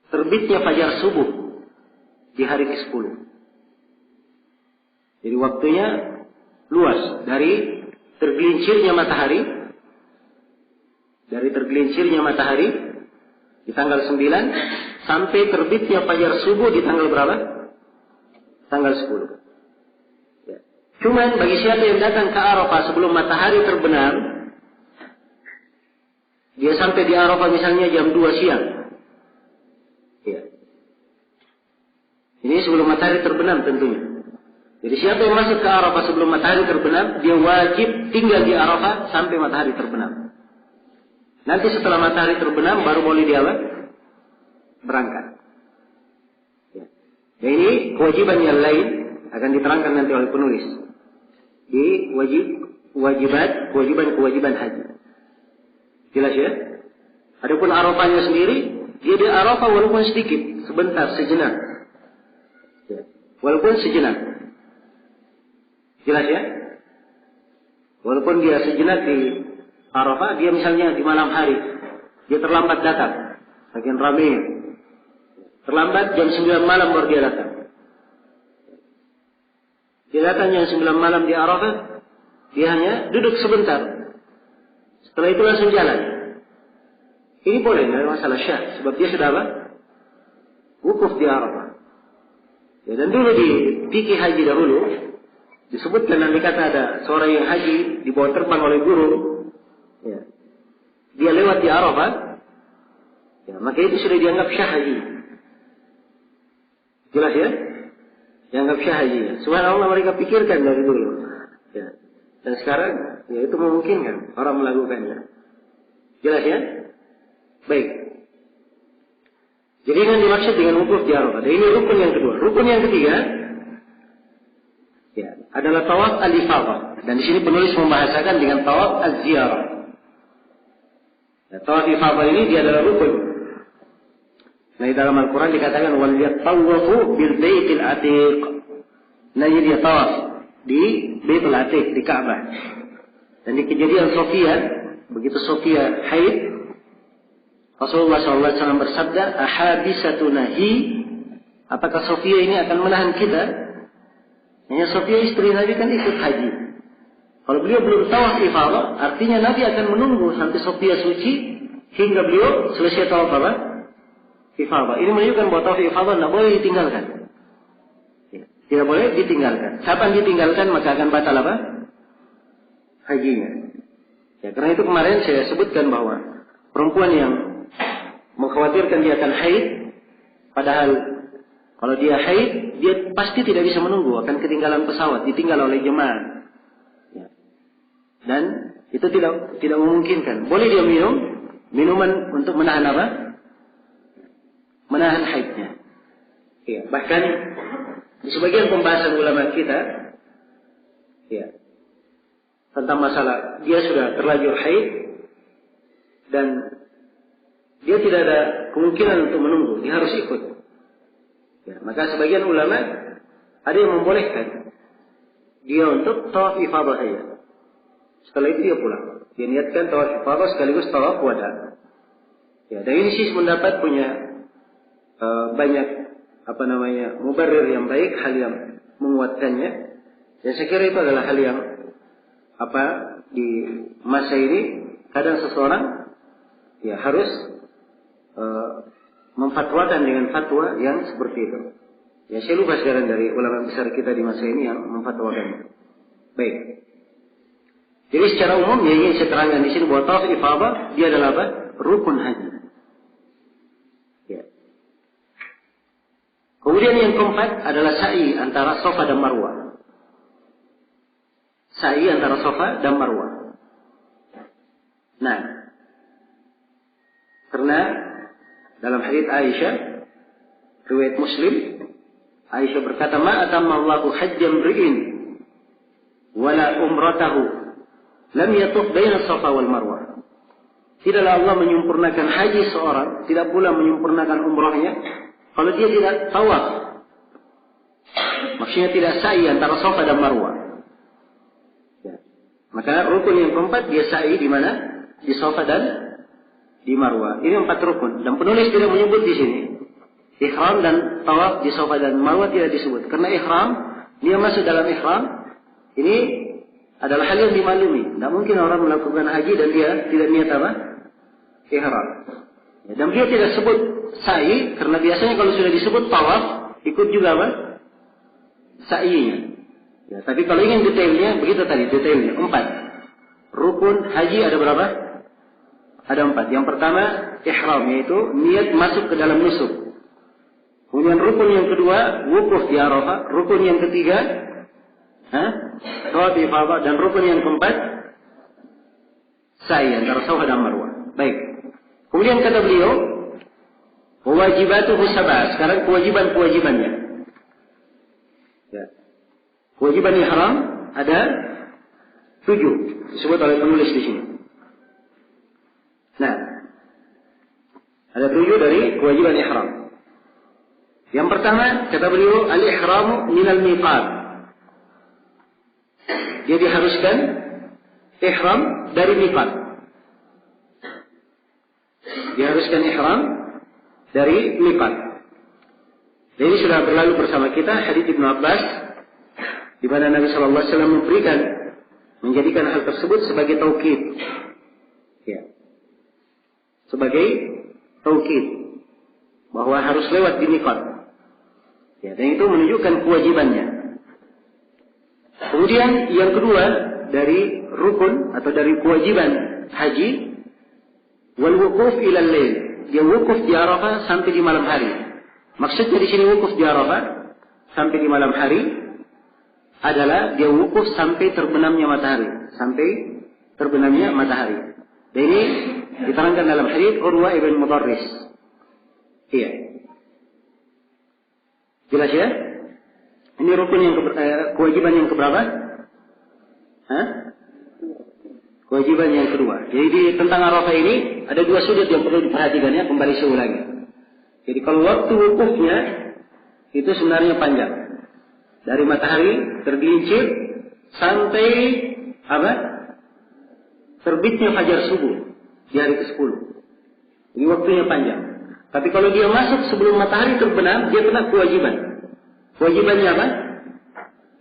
terbitnya fajar subuh di hari ke-10. Jadi waktunya luas dari tergelincirnya matahari di tanggal 9 sampai terbitnya fajar subuh di tanggal berapa? Tanggal 10. Ya. Cuman bagi siapa yang datang ke Arafah sebelum matahari terbenam, dia sampai di Arafah misalnya jam 2 siang. Ya. Ini sebelum matahari terbenam tentunya. Jadi siapa yang masuk ke Arafah sebelum matahari terbenam, dia wajib tinggal di Arafah sampai matahari terbenam. Nanti setelah matahari terbenam baru boleh dia berangkat. Ya, ini kewajiban yang lain akan diterangkan nanti oleh penulis. Di kewajiban haji. Jelas ya? Adapun Arafahnya sendiri, dia di Arafah walaupun sedikit, sebentar, sejenak. Ya. Walaupun sejenak. Jelas ya? Walaupun dia sejenak di Arafah, dia misalnya di malam hari, dia terlambat datang. Bagian ramai. Terlambat jam 9 malam baru dia datang. Dia datang jam 9 malam di Arafah, dia hanya duduk sebentar. Setelah itu langsung jalan. Ini boleh, tidak ada masalah syah. Sebab dia sudah wukuf di Arafah. Ya, dan dulu di fikih haji dahulu, disebutkan nanti kata ada seorang yang haji dibawa terbang oleh guru. Ya. Dia lewat di Arafah. Ya, maka itu sudah dianggap syah haji. Jelas ya? Dianggap syah haji. Subhanallah mereka pikirkan dari dulu. Ya. Dan sekarang, ya itu memungkinkan orang melakukannya. Jelas ya? Baik. Jadi yang dimaksud dengan wukuf di Arafah. Dan ini rukun yang kedua. Rukun yang ketiga, ya, adalah tawaf al-ifadah. Dan di sini penulis membahasakan dengan tawaf az-ziyarah. Ya, tawaf ifadah ini dia adalah rukun. Nah, di dalam Al-Quran dikatakan wal yatawafu bil baitil atiq. Nah, dia tawaf di Baitul Atiq, di Ka'bah. Dan di kejadian Sofia, begitu Sofia haid, Rasulullah SAW bersabda, ahabisatunahi, apakah Sofia ini akan menahan kita? Hanya Sofia istri Nabi kan ikut haji. Kalau beliau belum tawaf ifadah, artinya Nabi akan menunggu sampai Sofia suci hingga beliau selesai tawaf ifadah. Ini menunjukkan bahwa tawaf ifadah tidak boleh ditinggalkan. Tidak boleh ditinggalkan. Siapa yang ditinggalkan maka akan batal hajinya. Ya, karena itu kemarin saya sebutkan bahwa perempuan yang mengkhawatirkan dia akan haid, padahal kalau dia haid, dia pasti tidak bisa menunggu, akan ketinggalan pesawat, ditinggal oleh jemaah. Ya. Dan itu tidak memungkinkan. Boleh dia minum minuman untuk menahan menahan haidnya. Ya, bahkan di sebagian pembahasan ulama kita, ya, tentang masalah dia sudah terlanjur haid dan dia tidak ada kemungkinan untuk menunggu, dia harus ikut. Ya, maka sebagian ulama ada yang membolehkan dia untuk tawaf ifadah saja. Setelah itu dia pulang. Dia niatkan tawaf ifadah sekaligus tawaf wada. Ya, dan ini sih mendapat punya banyak mubarrir yang baik, hal yang menguatkannya. Dan saya kira itu adalah hal yang di masa ini kadang seseorang ya harus memfatwakan dengan fatwa yang seperti itu. Ya, saya lupa sekarang dari ulama besar kita di masa ini yang memfatwakannya. Baik. Jadi secara umum ya ingin saya terangkan di sini bahwa tawaf ifadah dia adalah rukun haji. Ya. Kemudian yang keempat adalah sa'i antara Safa dan Marwah. Sa'i antara Safa dan Marwah. Nah, karena dalam hadits Aisyah, riwayat Muslim, Aisyah berkata, "Ma atammallahu hajjam ri'in wala umratahu lam yatuf baina Safa wal Marwah." Tidaklah Allah menyempurnakan haji seorang, tidak pula menyempurnakan umrahnya kalau dia tidak tawaf. Maksudnya tidak sa'i antara Safa dan Marwah. Ya. Maka rukun yang keempat dia sa'i di mana? Di Safa dan di Marwah. Ini 4 rukun. Dan penulis tidak menyebut di sini. Ihram dan tawaf di Safa dan Marwah tidak disebut. Karena ihram, dia masuk dalam ihram. Ini adalah hal yang dimaklumi. Tidak mungkin orang melakukan haji dan dia tidak niat ihram. Ya, dan dia tidak sebut sa'i, karena biasanya kalau sudah disebut tawaf, ikut juga sa'inya. Ya, tapi kalau ingin detailnya, begitu tadi detailnya. 4. Rukun haji ada berapa? Ada 4. Yang pertama, ihram, yaitu niat masuk ke dalam nusuk. Kemudian rukun yang kedua, wukuf di Arafah. Rukun yang ketiga, Tawaf ifadah, dan rukun yang keempat sa'i antara Safa dan Marwah. Baik. Kemudian kata beliau, wajibatuhu sab'ah. Sekarang kewajiban-kewajibannya. Ya. Kewajiban ihram ada 7 disebut oleh penulis di sini. Nah, ada 7 dari kewajiban ihram. Yang pertama kata beliau, al-ihramu minal miqat. Dia diharuskan ihram dari miqat. Diharuskan ihram dari miqat. Jadi sudah berlalu bersama kita hadits Ibnu Abbas di mana Nabi sallallahu alaihi wasallam menjadikan hal tersebut sebagai taukid. Ya. Sebagai taukid bahwa harus lewat di miqat. Ya, dan itu menunjukkan kewajibannya. Kemudian yang kedua dari rukun atau dari kewajiban haji, wal wukuf ila al-lail. Dia wukuf di Arafah sampai di malam hari. Maksudnya di sini wukuf di Arafah sampai di malam hari adalah dia wukuf sampai terbenamnya matahari, sampai terbenamnya matahari. Dan ini diterangkan dalam hadits Urwah ibn Mudarris. Iya. Jelas ya? Ini rukun yang kewajiban yang keberapa? Kewajiban yang kedua. Jadi tentang Arafah ini ada 2 sudut yang perlu diperhatikan ya, kembali saya ulangi. Jadi kalau waktu wukufnya itu sebenarnya panjang. Dari matahari tergelincir sampai terbitnya fajar subuh di hari ke-10. Ini waktunya panjang. Tapi kalau dia masuk sebelum matahari terbenam, dia kena kewajiban. Kewajibannya apa?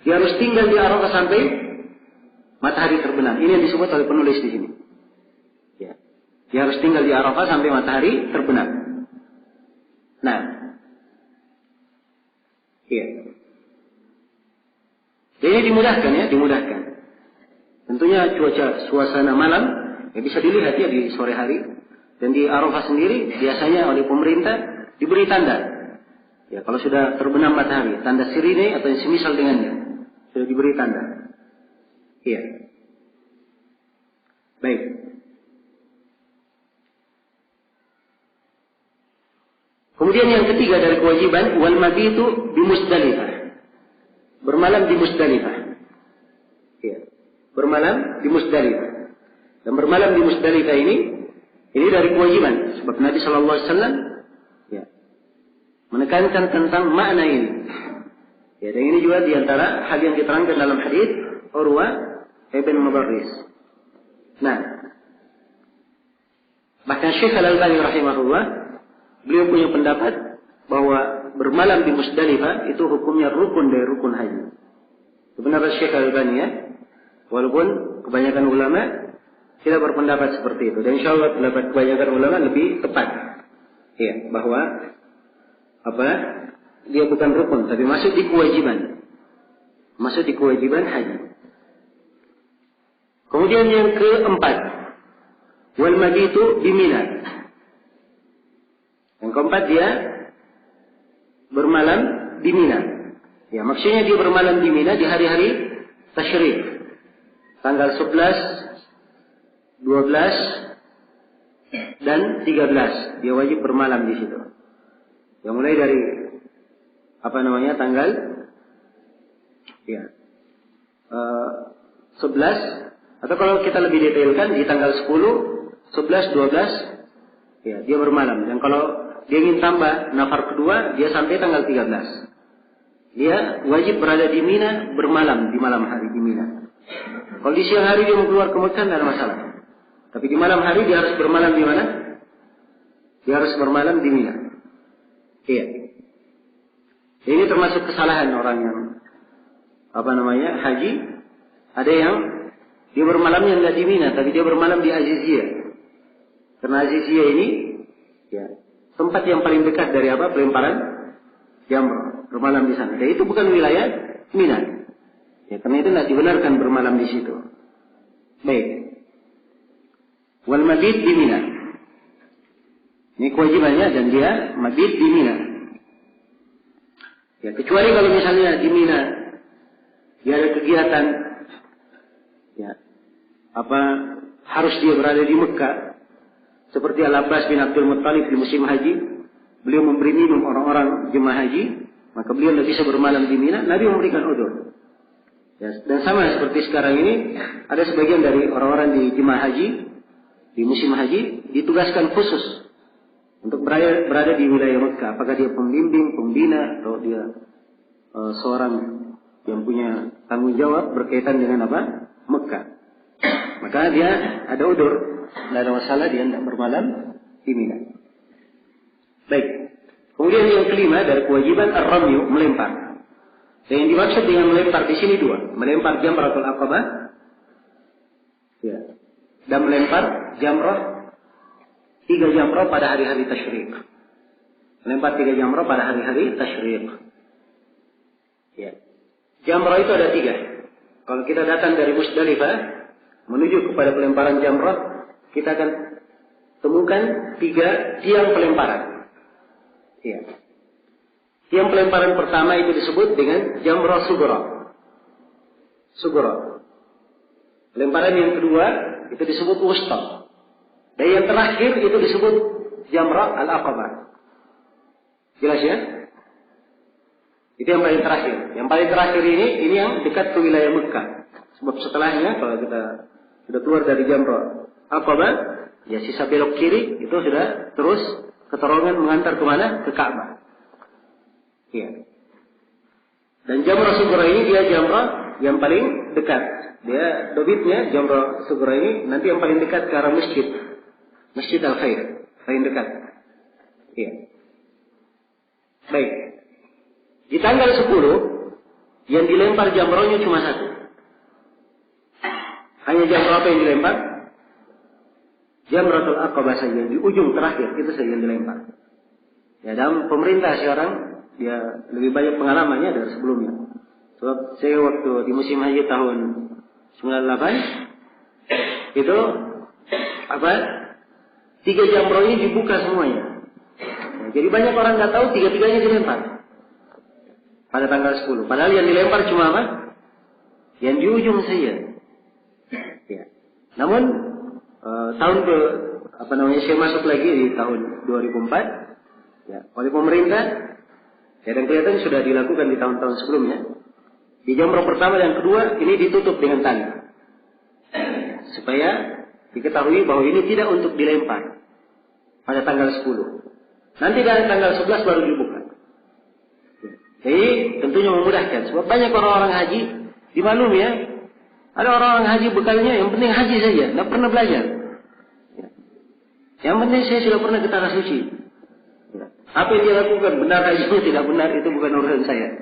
Dia harus tinggal di Arafah sampai matahari terbenam. Ini yang disebut oleh penulis di sini. Ya. Dia harus tinggal di Arafah sampai matahari terbenam. Nah. Iya. Jadi dimudahkan ya, dimudahkan. Tentunya cuaca suasana malam ya bisa dilihat ya di sore hari. Dan di Arafah sendiri biasanya oleh pemerintah diberi tanda. Ya, kalau sudah terbenam matahari, tanda sirine atau yang semisal dengannya sudah diberi tanda. Iya. Baik. Kemudian yang ketiga dari kewajiban, wal mabitu di Musdalifah. Bermalam di Musdalifah. Iya. Bermalam di Musdalifah. Dan bermalam di Musdalifah ini dari kewajiban. Sebab Nabi sallallahu alaihi wasallam menekankan tentang makna ini. Ya, dan ini juga diantara hal yang diterangkan dalam hadits Urwah ibn Mudarris. Nah, bahkan Syekh Al-Albani rahimahullah, beliau punya pendapat bahwa bermalam di Musdalifah itu hukumnya rukun dari rukun haji. Itu pendapat Syekh Al-Albani ya. Walaupun kebanyakan ulama tidak berpendapat seperti itu. Dan insyaallah pendapat kebanyakan ulama lebih tepat. Ya, bahwa dia bukan rukun, tapi masuk di kewajiban. Masuk di kewajiban haji. Kemudian yang keempat, wal mabitu di Mina. Yang keempat dia bermalam di Mina. Ya, maksudnya dia bermalam di Mina di hari-hari tasyrik. Tanggal 11, 12 dan 13 dia wajib bermalam di situ. Yang mulai dari tanggal 11 atau kalau kita lebih detailkan di tanggal 10, 11, 12 ya dia bermalam. Dan kalau dia ingin tambah nafar kedua, dia sampai tanggal 13. Dia wajib berada di Mina, bermalam di malam hari di Mina. Kalau di siang hari dia mau keluar ke Mekah tidak ada masalah. Tapi di malam hari dia harus bermalam di mana? Dia harus bermalam di Mina. Iya. Ini termasuk kesalahan orang yang haji. Ada yang dia bermalamnya tidak di Mina, tapi dia bermalam di Aziziyah. Karena Aziziyah ini ya tempat yang paling dekat dari pelemparan jamrah. Bermalam di sana. Dan itu bukan wilayah Mina. Ya, karena itu tidak dibenarkan bermalam di situ. Baik. Wal mabit di Mina. Ini kewajibannya dan dia mabit di Mina. Ya, kecuali kalau misalnya di Mina dia ada kegiatan, ya, harus dia berada di Mekah. Seperti Al-Abbas bin Abdul Muttalib di musim haji, beliau memberi minum orang-orang jemaah haji, maka beliau tidak bisa bermalam di Mina. Nabi memberikan udzur. Ya, dan sama seperti sekarang ini, ada sebagian dari orang-orang di jemaah haji, di musim haji, ditugaskan khusus untuk berada di wilayah Mekah. Apakah dia pembimbing, pembina, atau dia seorang yang punya tanggung jawab berkaitan dengan Mekah. Maka dia ada udzur, tidak ada masalah dia tidak bermalam di Mina. Baik. Kemudian yang kelima dari kewajiban ar-ramyu, melempar. Dan yang dimaksud dengan melempar di sini dua, melempar jamratul aqabah, ya, dan melempar jamrah 3 jamrah pada hari-hari tasyrik. Melempar 3 jamrah pada hari-hari tasyrik. Ya. Jamrah itu ada 3. Kalau kita datang dari Musdalifah menuju kepada pelemparan jamrah, kita akan temukan 3 tiang pelemparan. Ya. Tiang pelemparan pertama itu disebut dengan jamrah sughra. Sughra. Pelemparan yang kedua itu disebut wusta. Dan yang terakhir itu disebut jamrah al-aqabah. Jelas ya? Itu yang paling terakhir. Yang paling terakhir ini yang dekat ke wilayah Mekah. Sebab setelahnya kalau kita sudah keluar dari jamrah aqabah, ya sisa belok kiri itu sudah terus keterowongan mengantar kemana? Ke Ka'bah. Ya. Dan jamrah sughra ini dia jamrah yang paling dekat. Dia dobitnya jamrah sughra ini nanti yang paling dekat ke arah Masjid Al-Khair, paling dekat. Ya. Baik. Di tanggal 10 yang dilempar jamrahnya cuma 1. Hanya jamrah apa yang dilempar? Jamratul Aqabah saja di ujung terakhir itu saja yang dilempar. Ya, dalam pemerintah sekarang dia lebih banyak pengalamannya dari sebelumnya. Sebab saya waktu di musim haji tahun 98 itu 3 jamrah ini dibuka semuanya. Ya, jadi banyak orang nggak tahu 3-3-nya dilempar pada tanggal 10. Padahal yang dilempar cuma yang di ujung saja. Ya. Namun tahun saya masuk lagi di tahun 2004 ya, oleh pemerintah. Ya, dan kelihatan sudah dilakukan di tahun-tahun sebelumnya. Di jamrah pertama dan kedua ini ditutup dengan tali. Supaya diketahui bahwa ini tidak untuk dilempar pada tanggal 10. Nanti dari tanggal 11 baru dibuka. Jadi tentunya memudahkan. Sebab banyak orang-orang haji, dimaklum ya, ada orang-orang haji bekalnya yang penting haji saja, tidak pernah belajar. Yang penting saya sudah pernah ke tanah suci. Apa yang dia lakukan, benar atau tidak benar, itu bukan urusan saya.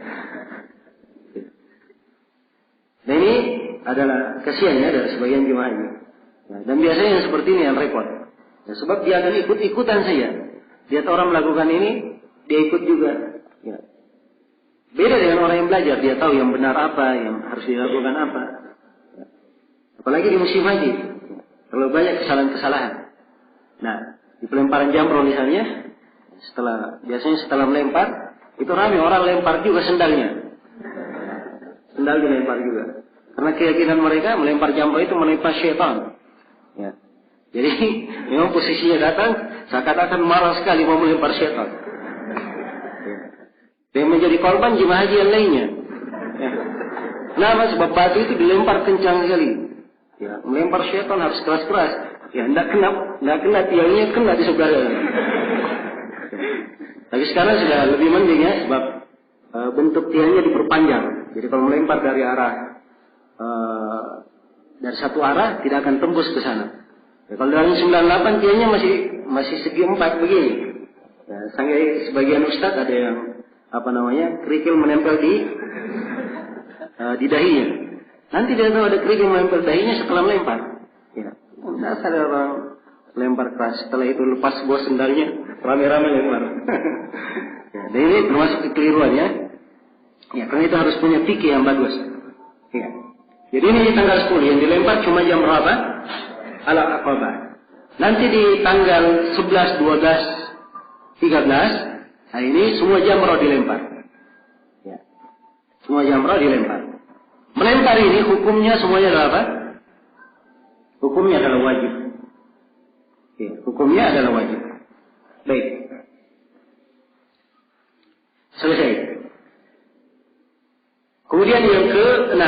Dan ini adalah kasihannya dari sebagian jemaah ini. Nah, dan biasanya yang seperti ini yang repot. Ya, sebab dia akan ikut-ikutan saja. Lihat orang melakukan ini, dia ikut juga. Ya. Beda dengan orang yang belajar, dia tahu yang benar apa, yang harus dilakukan apa. Ya. Apalagi di musim haji, terlalu banyak kesalahan-kesalahan. Nah, di pelemparan jamrah misalnya, biasanya setelah melempar, itu ramai orang lempar juga sendalnya. Sendal dilempar juga. Karena keyakinan mereka melempar jamrah itu melempar syaitan. Ya. Jadi memang posisinya datang, seakan-akan marah sekali mau melempar syaitan. Ya. Dan menjadi korban jemaah haji yang lainnya. Ya. Kenapa? Sebab batu itu dilempar kencang sekali. Ya. Melempar syaitan harus keras-keras. Ya, tidak kena tiangnya, kena di saudara. Tapi sekarang sudah lebih mending ya, sebab bentuk tiangnya diperpanjang. Jadi kalau melempar dari satu arah tidak akan tembus ke sana. Ya, kalau dari 98 tiangnya masih segi 4 begini. Ya, sampai sebagian ustadz ada yang kerikil menempel di dahinya. Nanti dia tahu ada kerikil menempel dahinya setelah melempar. Ya, tidak ada orang lempar keras. Setelah itu lepas sebuah sendalnya, rame-rame lempar. Ya, dan ini termasuk kekeliruan ya. Ya, karena itu harus punya fikih yang bagus. Ya. Jadi ini di tanggal 10 yang dilempar cuma jam berapa? Al-Aqabah. Nanti di tanggal 11, 12, 13, nah ini semua jamrah dilempar. Ya. Semua jamrah dilempar. Melempar ini hukumnya semuanya adalah apa? Hukumnya adalah wajib. Ya, hukumnya adalah wajib. Baik. Selesai. Kemudian yang ke-6,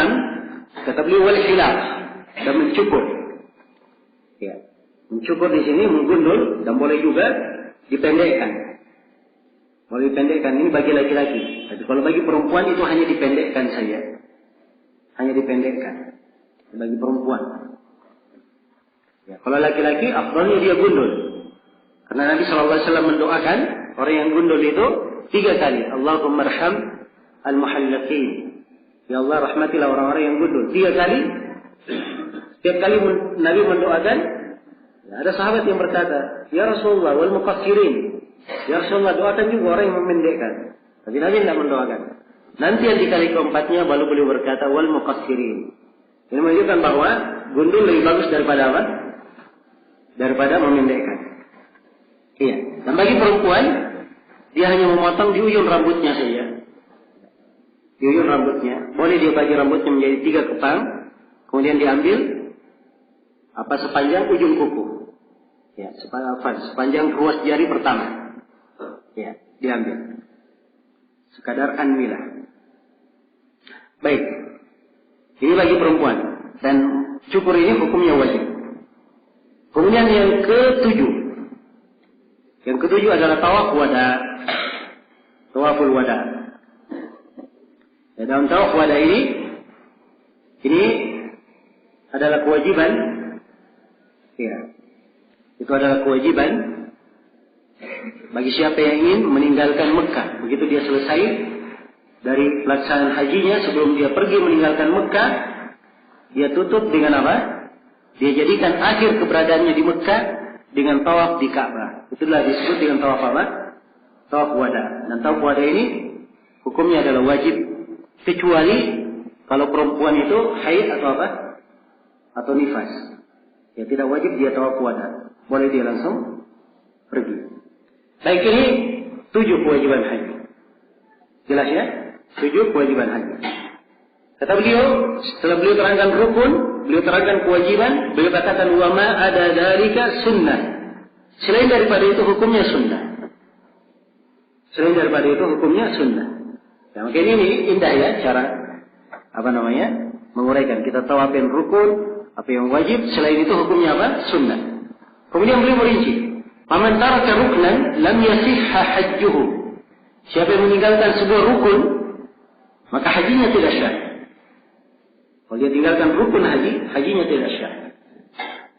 kata beliau wal hilaf, dan mencukur. Ya, mencukur di sini menggundul dan boleh juga dipendekkan. Boleh dipendekkan ini bagi laki-laki. Tapi kalau bagi perempuan itu hanya dipendekkan saja. Hanya dipendekkan bagi perempuan. Ya, kalau laki-laki afdalnya dia gundul. Karena Nabi SAW mendoakan orang yang gundul itu 3 kali. Allahumma arham al-muhallaqin. Ya Allah rahmatilah orang-orang yang gundul. 3 kali. Setiap kali Nabi mendoakan, ada sahabat yang berkata, Ya Rasulullah wal muqassirin. Ya Rasulullah doakan juga orang yang memendekkan. Tapi Nabi tidak mendoakan. Nanti yang di kali keempatnya baru beliau berkata wal muqassirin. Ini menunjukkan bahwa gundul lebih bagus daripada apa? Daripada memendekkan. Iya. Dan bagi perempuan, dia hanya memotong di ujung rambutnya saja. Di ujung rambutnya. Boleh dia bagi rambutnya menjadi 3 kepang, kemudian diambil sepanjang ujung kuku. Ya, sepanjang ruas jari pertama. Ya, diambil. Sekadar anmilah. Baik. Ini bagi perempuan. Dan cukur ini hukumnya wajib. Kemudian yang ke-7. Yang ke-7 adalah tawaf wada. Tawaful wada. Dan dalam tawaf wada ini adalah kewajiban. Ya. Itu adalah kewajiban bagi siapa yang ingin meninggalkan Mekah. Begitu dia selesai dari pelaksanaan hajinya, sebelum dia pergi meninggalkan Mekah, dia tutup dengan apa? Dia jadikan akhir keberadaannya di Mekah dengan tawaf di Ka'bah. Itulah disebut dengan tawaf apa? Tawaf wada. Dan tawaf wada ini hukumnya adalah wajib, kecuali kalau perempuan itu haid atau apa? Atau nifas. Ya tidak wajib dia tawaf wada. Boleh dia langsung pergi. Baik, ini 7 kewajiban haji. Jelas ya? 7 kewajiban haji. Kata beliau, setelah beliau terangkan rukun, beliau terangkan kewajiban, beliau katakan wa ma ada dzalika sunnah. Selain daripada itu hukumnya sunnah. Selain daripada itu hukumnya sunnah. Ya, maka ini indah ya cara menguraikan. Kita tawafin rukun, apa yang wajib, selain itu hukumnya apa? Sunnah. Kemudian beliau merinci, "Faman taraka ruknan lam yasihha hajjuhu." Siapa yang meninggalkan sebuah rukun, maka hajinya tidak sah. Kalau dia tinggalkan rukun haji, hajinya tidak sah.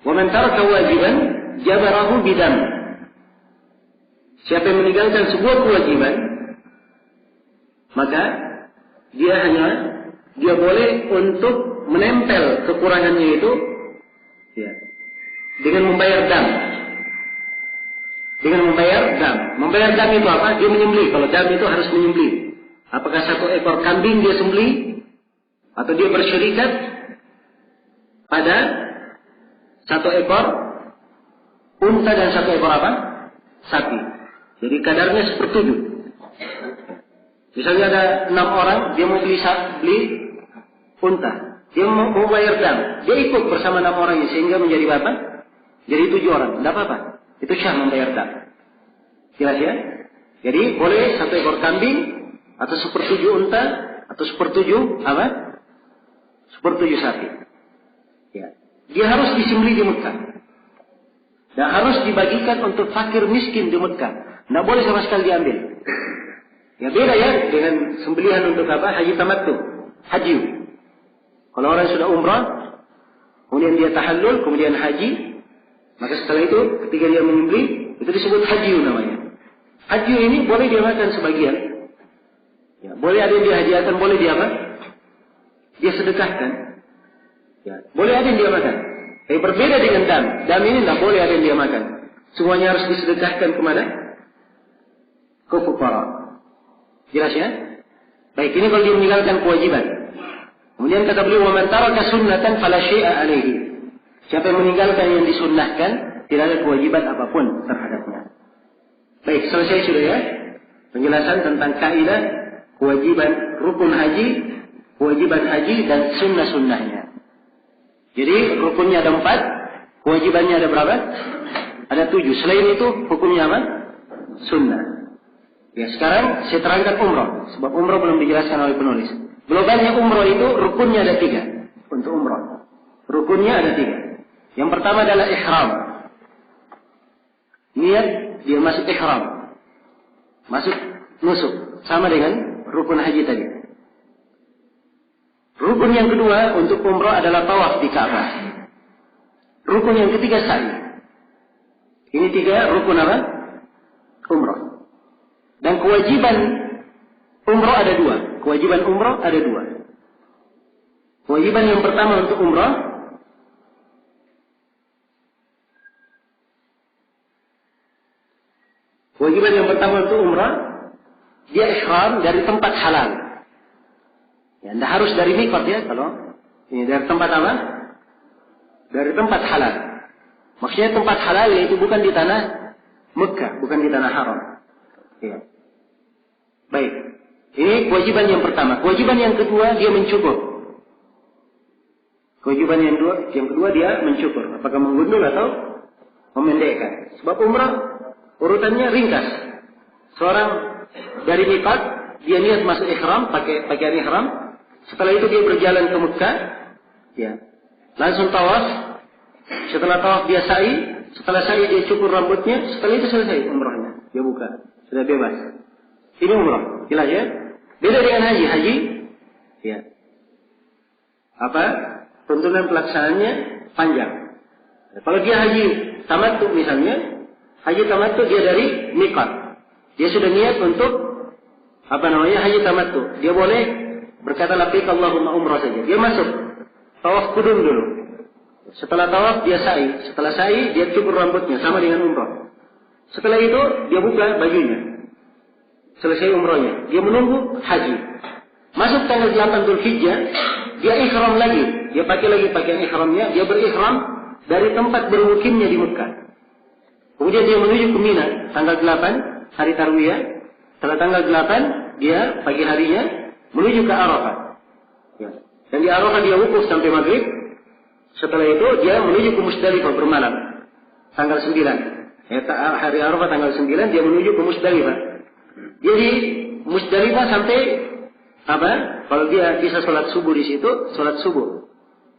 "Wa man taraka wajiban jabarahu bidam." Siapa yang meninggalkan sebuah kewajiban, maka dia boleh untuk menempel kekurangannya itu ya, dengan membayar dam. Dengan membayar dam. Membayar dam itu apa? Dia menyembelih. Kalau dam itu harus menyembelih. Apakah 1 ekor kambing dia sembelih? Atau dia bersyirikat pada 1 ekor unta dan 1 ekor apa? Sapi. Jadi kadarnya 1/7. Misalnya ada 6 orang, dia mau beli unta. Dia mau bayar dam. Dia ikut bersama 6 orang ini sehingga menjadi berapa? Jadi 7 orang. Tidak apa-apa. Itu syah membayar dam. Jelas ya? Jadi boleh 1 ekor kambing atau 1/7 unta atau 1/7 apa? 1/7 sapi. Ya. Dia harus disembelih di Mekah. Dan harus dibagikan untuk fakir miskin di Mekah. Tidak boleh sama sekali diambil. Ya beda ya dengan sembelihan untuk apa? Haji tamattu. Haji. Kalau orang sudah umrah, kemudian dia tahallul, kemudian haji, maka setelah itu ketika dia menyembelih, itu disebut haji namanya. Haji ini boleh dia makan sebagian. Ya, boleh ada yang dia hadiahkan, boleh dia apa? Dia sedekahkan. Ya, boleh ada yang dia makan. Tapi berbeda dengan dam. Dam ini tidak boleh ada yang dia makan. Semuanya harus disedekahkan kemana? Ke fuqara. Jelas ya? Baik, ini kalau dia meninggalkan kewajiban. Kemudian kata beliau, "Wa man taraka sunnatan fala syai'a 'alaihi." Siapa yang meninggalkan yang disunnahkan, tidak ada kewajiban apapun terhadapnya. Baik, selesai sudah ya penjelasan tentang kaidah kewajiban rukun haji kewajiban haji dan sunnah-sunnahnya. Jadi rukunnya ada 4, kewajibannya ada berapa? Ada 7. Selain itu hukumnya apa? Sunnah. Ya, sekarang saya terangkan umrah, sebab umrah belum dijelaskan oleh penulis. Globalnya umrah itu rukunnya ada 3 untuk umrah. Rukunnya ada 3. Yang pertama adalah ihram. Niat dia masuk ihram, masuk nusuk, sama dengan rukun haji tadi. Rukun yang kedua untuk umrah adalah tawaf di Ka'bah. Rukun yang ketiga sa'i. Ini 3 rukun apa? Umrah. Dan kewajiban umrah ada 2. Kewajiban umrah ada 2. Kewajiban yang pertama untuk umrah, kewajiban yang pertama untuk umrah, dia ihram dari tempat halal. Ya, anda harus dari miqat ya, kalau ini dari tempat apa? Dari tempat halal. Maksudnya tempat halal yaitu bukan di tanah Mekah, bukan di tanah haram. Ya. Baik. Ini kewajiban yang pertama. Kewajiban yang kedua dia mencukur. Kewajiban yang kedua dia mencukur. Apakah menggundul atau memendekkan? Sebab umrah urutannya ringkas. Seorang dari miqat dia niat masuk ihram, pakai pakaian ihram. Setelah itu dia berjalan ke Mekah, ya. Langsung tawaf. Setelah tawaf dia sa'i, setelah sa'i dia cukur rambutnya, setelah itu selesai umrahnya. Dia buka, sudah bebas. Ini umrah, jelas ya? Beda dengan haji. Haji, ya. Apa? Tuntunan pelaksanaannya panjang. Kalau dia haji tamattu misalnya, haji tamattu dia dari miqat. Dia sudah niat untuk haji tamattu. Dia boleh berkata labbaik Allahumma umrah saja. Dia masuk tawaf kudum dulu. Setelah tawaf dia sa'i. Setelah sa'i dia cukur rambutnya sama dengan umrah. Setelah itu dia buka bajunya. Selesai umrahnya. Dia menunggu haji. Masuk tanggal 8 Dzulhijjah, dia ihram lagi. Dia pakai lagi pakaian ihramnya. Dia berihram dari tempat bermukimnya di Mekah. Kemudian dia menuju ke Mina tanggal 8 hari Tarwiyah. Setelah tanggal 8 dia pagi harinya menuju ke Arafah. Ya. Dan di Arafah dia wukuf sampai maghrib. Setelah itu dia menuju ke Musdalifah bermalam tanggal 9. Ya, hari Arafah tanggal 9 dia menuju ke Musdalifah. Dia di Musdalifah sampai apa? Kalau dia bisa sholat subuh di situ, sholat subuh.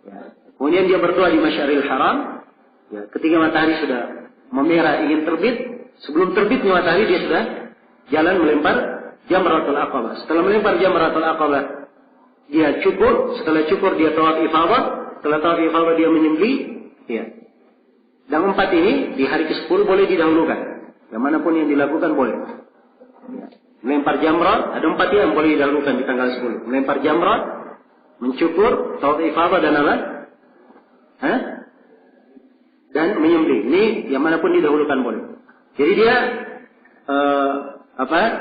Ya. Kemudian dia berdoa di Masyaril Haram. Ya, ketika matahari sudah memerah ingin terbit, sebelum terbitnya matahari dia sudah jalan melempar Jamratul Aqabah. Setelah melempar Jamratul Aqabah, dia cukur. Setelah cukur dia tawaf ifadah. Setelah tawaf ifadah dia menyembelih. Ya. Dan 4 ini di hari ke-10 boleh didahulukan. Yang manapun yang dilakukan boleh. Ya. Melempar jamrah, ada 4 yang boleh didahulukan di tanggal 10. Melempar jamrah, mencukur, tawaf ifadah dan apa? Dan menyembelih. Ini yang manapun didahulukan boleh. Jadi dia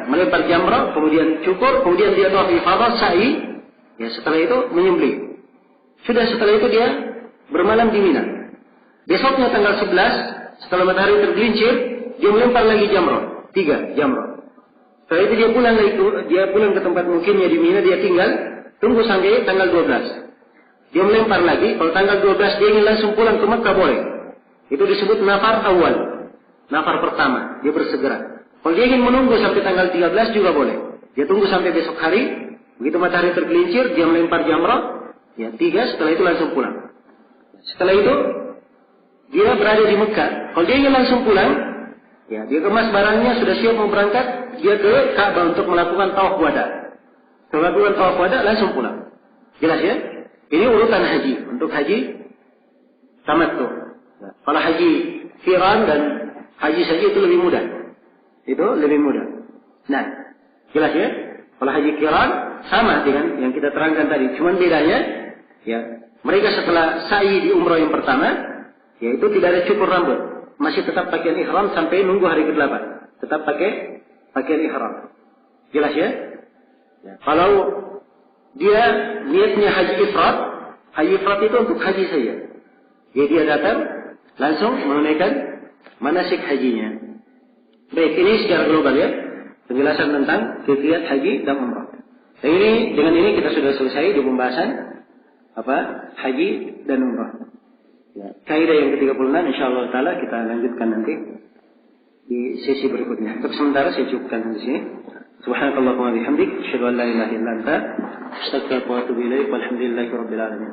melempar jamrah, kemudian cukur, kemudian dia tawaf ifadah, sa'i. Ya, setelah itu menyembelih. Sudah setelah itu dia bermalam di Mina. Besoknya tanggal 11, setelah matahari tergelincir, dia melempar lagi jamrah, 3 jamrah. Setelah itu dia pulang ke tempat mukimnya di Mina, dia tinggal tunggu sampai tanggal 12. Dia melempar lagi, kalau tanggal 12 dia ingin langsung pulang ke Mekah boleh. Itu disebut nafar awal. Nafar pertama, dia bersegera. Kalau dia ingin menunggu sampai tanggal 13 juga boleh. Dia tunggu sampai besok hari, begitu matahari tergelincir, dia melempar jamrah, ya 3, setelah itu langsung pulang. Setelah itu, dia berada di Mekah. Kalau dia ingin langsung pulang, ya dia kemas barangnya, sudah siap mau berangkat, dia ke Ka'bah untuk melakukan tawaf wada. Setelah melakukan tawaf wada, langsung pulang. Jelas ya? Ini urutan haji. Untuk haji tamattu. Nah, kalau haji qiran dan haji saja itu lebih mudah. Itu lebih mudah. Nah, jelas ya? Kalau haji qiran sama dengan yang kita terangkan tadi. Cuman bedanya, ya mereka setelah sa'i di umrah yang pertama, yaitu tidak ada cukur rambut. Masih tetap pakaian ihram sampai nunggu hari ke-8. Tetap pakai pakaian ihram. Jelas ya? Ya. Kalau dia niatnya haji ifrat itu untuk haji saja. Jadi dia datang langsung menunaikan manasik hajinya. Baik, ini secara global ya, penjelasan tentang kaifiat haji dan umrah. Dengan ini kita sudah selesai di pembahasan haji dan umrah. Ya. Kaidah yang ke-36 insyaallah taala kita lanjutkan nanti di sesi berikutnya. Untuk sementara saya cukupkan di sini. Subhanakallahumma wa bihamdik, asyhadu an la ilaha illa anta, astaghfiruka wa atubu ilaik. Walhamdulillahirabbil alamin.